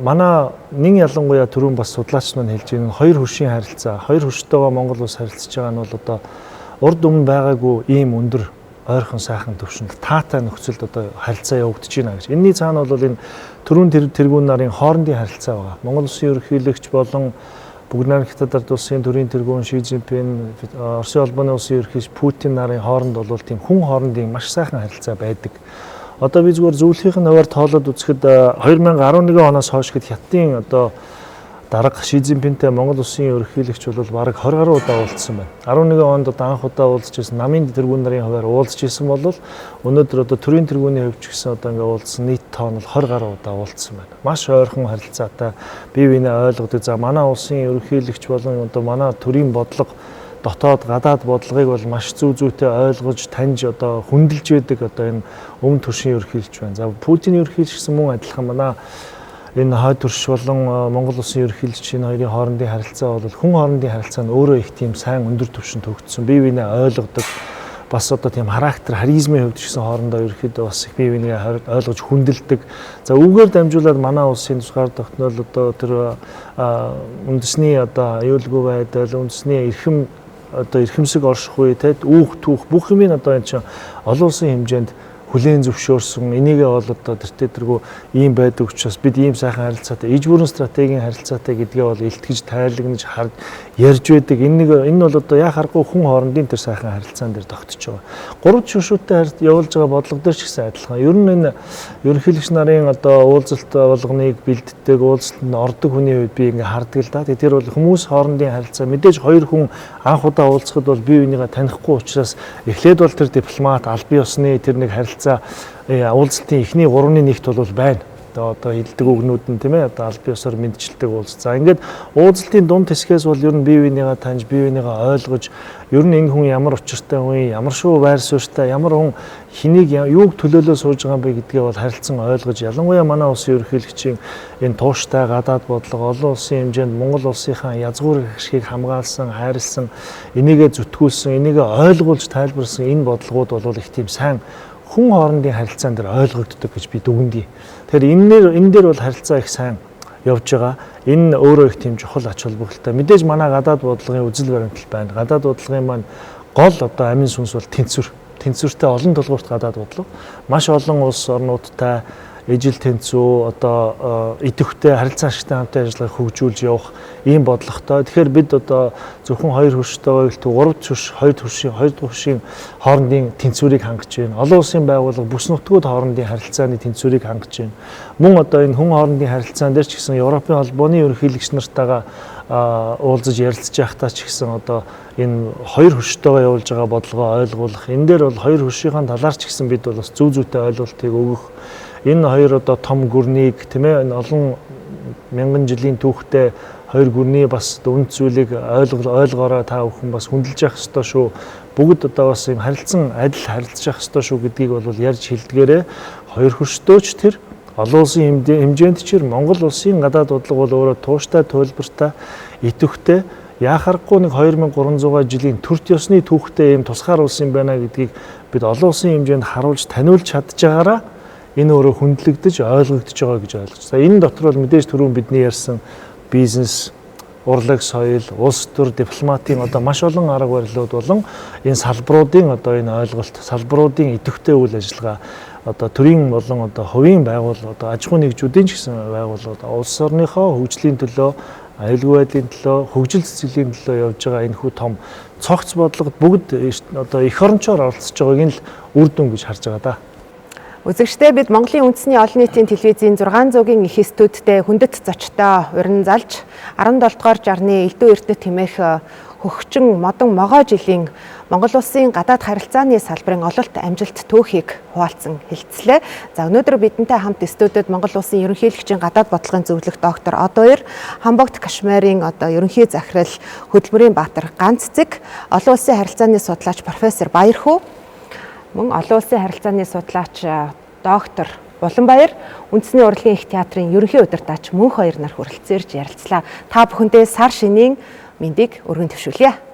манай нэг ялангуяа түрүүн бас судлаач маань хэлж байгаа хоёр хөршийн харилцаа, хоёр хөрштөөгөө Монгол улс харилцаж байгаа нь бол одоо урд өмнө байгаагүй ийм өндөр ойрхон сайхан төвшөнд таатай нөхцөлд одоо харилцаа явагдаж байна гэж. Энэний цаана бол энэ төрийн тэргүүн нарын хоорондын харилцаа байгаа. Монгол улсын ерөнхийлөгч болон Бүгд найрамдах Хятад улсын төрийн тэргүүн Ши Цзиньпин, Оросын улбаны улсын ерөнхийлөгч Путин нарын хооронд бол тийм хүн хоорондын маш сайхан харилцаа байдаг. Одоо би зүгээр зөвлөхийнх нь хуваар тоолоод үзэхэд 2011 оноос хойш хэд Хятадын одоо дарга Ши Цзиньпинтэй Монгол улсын ерөнхийлөгч бол бараг 20 гаруй удаа уулзсан байна. 11 онд одоо анх удаа уулзж ирсэн намын тэргүүн нарын хуваар уулзж ирсэн бол өнөөдөр одоо төрийн тэргүүний хувьч гэсэн одоо ингээ уулзсан нийт тоо нь 20 гаруй удаа уулзсан байна. Маш ойрхон харилцаатай бие биенээ ойлгодог. За манай улсын ерөнхийлөгч болон одоо манай төрийн бодлого дотоод гадаад бодлогыг бол маш зүү зүүтэй ойлгож таньж одоо хүндэлж байдаг одоо энэ өмнө төршийн ерөнхийлөгч байна. За Путин ерөнхийлөгч гэсэн мөн адилхан манай энэ хойд төрш болон Монгол улсын ерөнхийлөгч энэ хоёрын хоорондын харилцаа бол хүн хоорондын харилцаа нь өөрөө их тийм сайн өндөр түвшинд төгссөн. Бие биенээ ойлгодог. Бас одоо тийм характер, харизмын хувьд ч гэсэн хоорондоо ерөнхийдөө бас их бие биенээ ойлгож хүндэлдэг. За үүгээр дамжуулаад манай улсын тусгаар тогтнол одоо тэр үндэсний одоо аюулгүй байдал, үндэсний эрхэмсэг орших үе тэд үүх түүх бүх юм одоо энэ чинь олон улсын хэмжээнд хүлээн зөвшөөрсөн энийгээ бол одоо тэртэргүй ийм байдаг учраас бид ийм сайхан харилцаатай иж бүрэн стратегийн харилцаатай гэдгээ бол илтгэж тайлагнаж ярьж байдаг. Энэ бол одоо яа харахгүй хүн хоорондын тэр сайхан харилцаан дээр тогтож байгаа. Гурван шүршүүттэй явуулж байгаа бодлого дээр ч гэсэн адилхан. Ер нь энэ ерөнхийлөгч нарын одоо уулзалт болгоныг бэлддэг, уулзалтанд ордог хүний үед би ингээ хардаг л да. Тэр бол хүмүүс хоорондын харилцаа мэдээж хоёр хүн анх удаа уулзахад бол бие бинийгээ танихгүй учраас эхлээд бол тэр дипломат аль бие усны тэр нэг харилцаа уулзалтын эхний 3/1-т бол байна. Одоо хилдэг үгнүүд нь тийм ээ одоо аль бие усаар мэдчилдэг уулз. За ингээд уулзалтын дунд хэсгээс бол ер нь бие бинийгээ таньж бие бинийгээ ойлгож ер нь энэ хүн ямар учиртай хүн, ямар шүү байр суурьтай, ямар хүн хэнийг юуг төлөөлөө сууж байгаа юм бэ гэдгээ бол харилцан ойлгож ялангуяа манай улсын ерөнхийлөгчийн энэ тууштай гадаад бодлого олон улсын хэмжээнд Монгол улсынхаа язгуур ашгийг хамгаалсан, хайрлсан, энийгээ зүтгүүлсэн, энийгээ ойлгуулж тайлбарласан энэ бодлогууд бол их тийм сайн хүн хоорондын харилцаан дээр ойлгогддог гэж би дүгнэе. Тэгэхээр энэ дээр бол харилцаа их сайн явж байгаа. Энэ өөрөө их тийм чухал ач холбогдолтой. Мэдээж манай гадаад бодлогын үзэл баримтал байна. Гадаад бодлогын маань гол одоо амин сүнс бол тэнцвэр. Тэнцвэртэй олон тулгуурт гадаад бодлого. Маш олон улс орнуудтай ижил тэнцүү одоо идэвхтэй харилцаа ашигтай хамтын ажиллагааг хөгжүүлж явах ийм бодлоготой. Тэгэхээр бид одоо зөвхөн хоёр хөрштэй гэлтүү гурав хөрш, хоёр хөршийн хоорондын тэнцвэрийг хангаж байна. Олон улсын байгууллага бүс нутгууд хоорондын харилцааны тэнцвэрийг хангаж байна. Мөн одоо энэ хүн хоорондын харилцаан дээр ч гэсэн Европын холбооны ерөнхийлөгч нартайгаа уулзаж ярилцж байхдаа ч гэсэн одоо энэ хоёр хөрштөөгөө явуулж байгаа бодлогоо ойлгуулах. Энэ дээр бол хоёр хөршийн талаар ч гэсэн бид бол бас зүү зүүтэй ойлголтыг өгөх. Энэ хоёр одоо том гүрнийг тийм ээ энэ олон мянган жилийн түүхтэй хоёр гүрний бас үнд зүйлийг ойлгоорой та бүхэн бас хүндэлж явах ёстой шүү. Бүгд одоо бас юм харилцан адил харилцаж явах ёстой шүү гэдгийг бол ярьж хэлдгээрээ хоёр хөрштөөч тэр олон улсын хэмжээнд чир Монгол улсын гадаад бодлого бол өөрөө тууштай төлбөртэй идэвхтэй яхахгүй нэг 2300 жилийн төрт ёсны түүхтэй юм тусгаар улсын байна гэдгийг бид олон улсын хэмжээнд харуулж таниулж чадж байгаараа энэ өөрөө хүндлэгдэж ойлгогдож байгаа гэж ойлгож. За энэ дотор бол мэдээж түрүүн бидний ярьсан бизнес, урлаг соёл, улс төр, дипломатын одоо маш олон арга барилууд болон энэ салбаруудын одоо энэ ойлголт, салбаруудын идэвхтэй үйл ажиллагаа одоо төрийн болон одоо хувийн байгууллага одоо аж ахуй нэгжүүдийн ч гэсэн байгууллагууд улс орныхоо хөгжлийн төлөө, аюулгүй байдлын төлөө, хөгжил цэцэглэлийн төлөө явж байгаа энэ хүү том цогц бодлогод бүгд одоо эх орончоор оролцож байгааг нь л үр дүн гэж харж байгаа да. Үзэгчдээ бид Монголын үндэсний олон нийтийн телевизийн 600-гийн их студидтэй хүндэт зочтой уран залж 17 дугаар жарны Элдв Эрдэнэт хэмээх хөгжин модон могой жилийн Монгол улсын гадаад харилцааны салбарын ололт амжилт түүхийг хуваалцсан хэлцлээ. За өнөөдөр бидэнтэй хамт студиуд Монгол улсын ерөнхийлөгчийн гадаад бодлогын зөвлөх доктор Одооёр, Хамбогд Кашмирын ерөнхий захирал Хөдөлмөрийн Баатар Ганццэг, олон улсын харилцааны судлаач профессор Баярхүү, мөн олон улсын харилцааны судлаач доктор Уланбаяр, Үндэсний урлагийн их театрын ерөнхий удирдаач мөнх хоёр нар хүрэлцээрж ярилцлаа. Та бүхэндээ сар шинийн мэндийг өргөн төвшүүлье.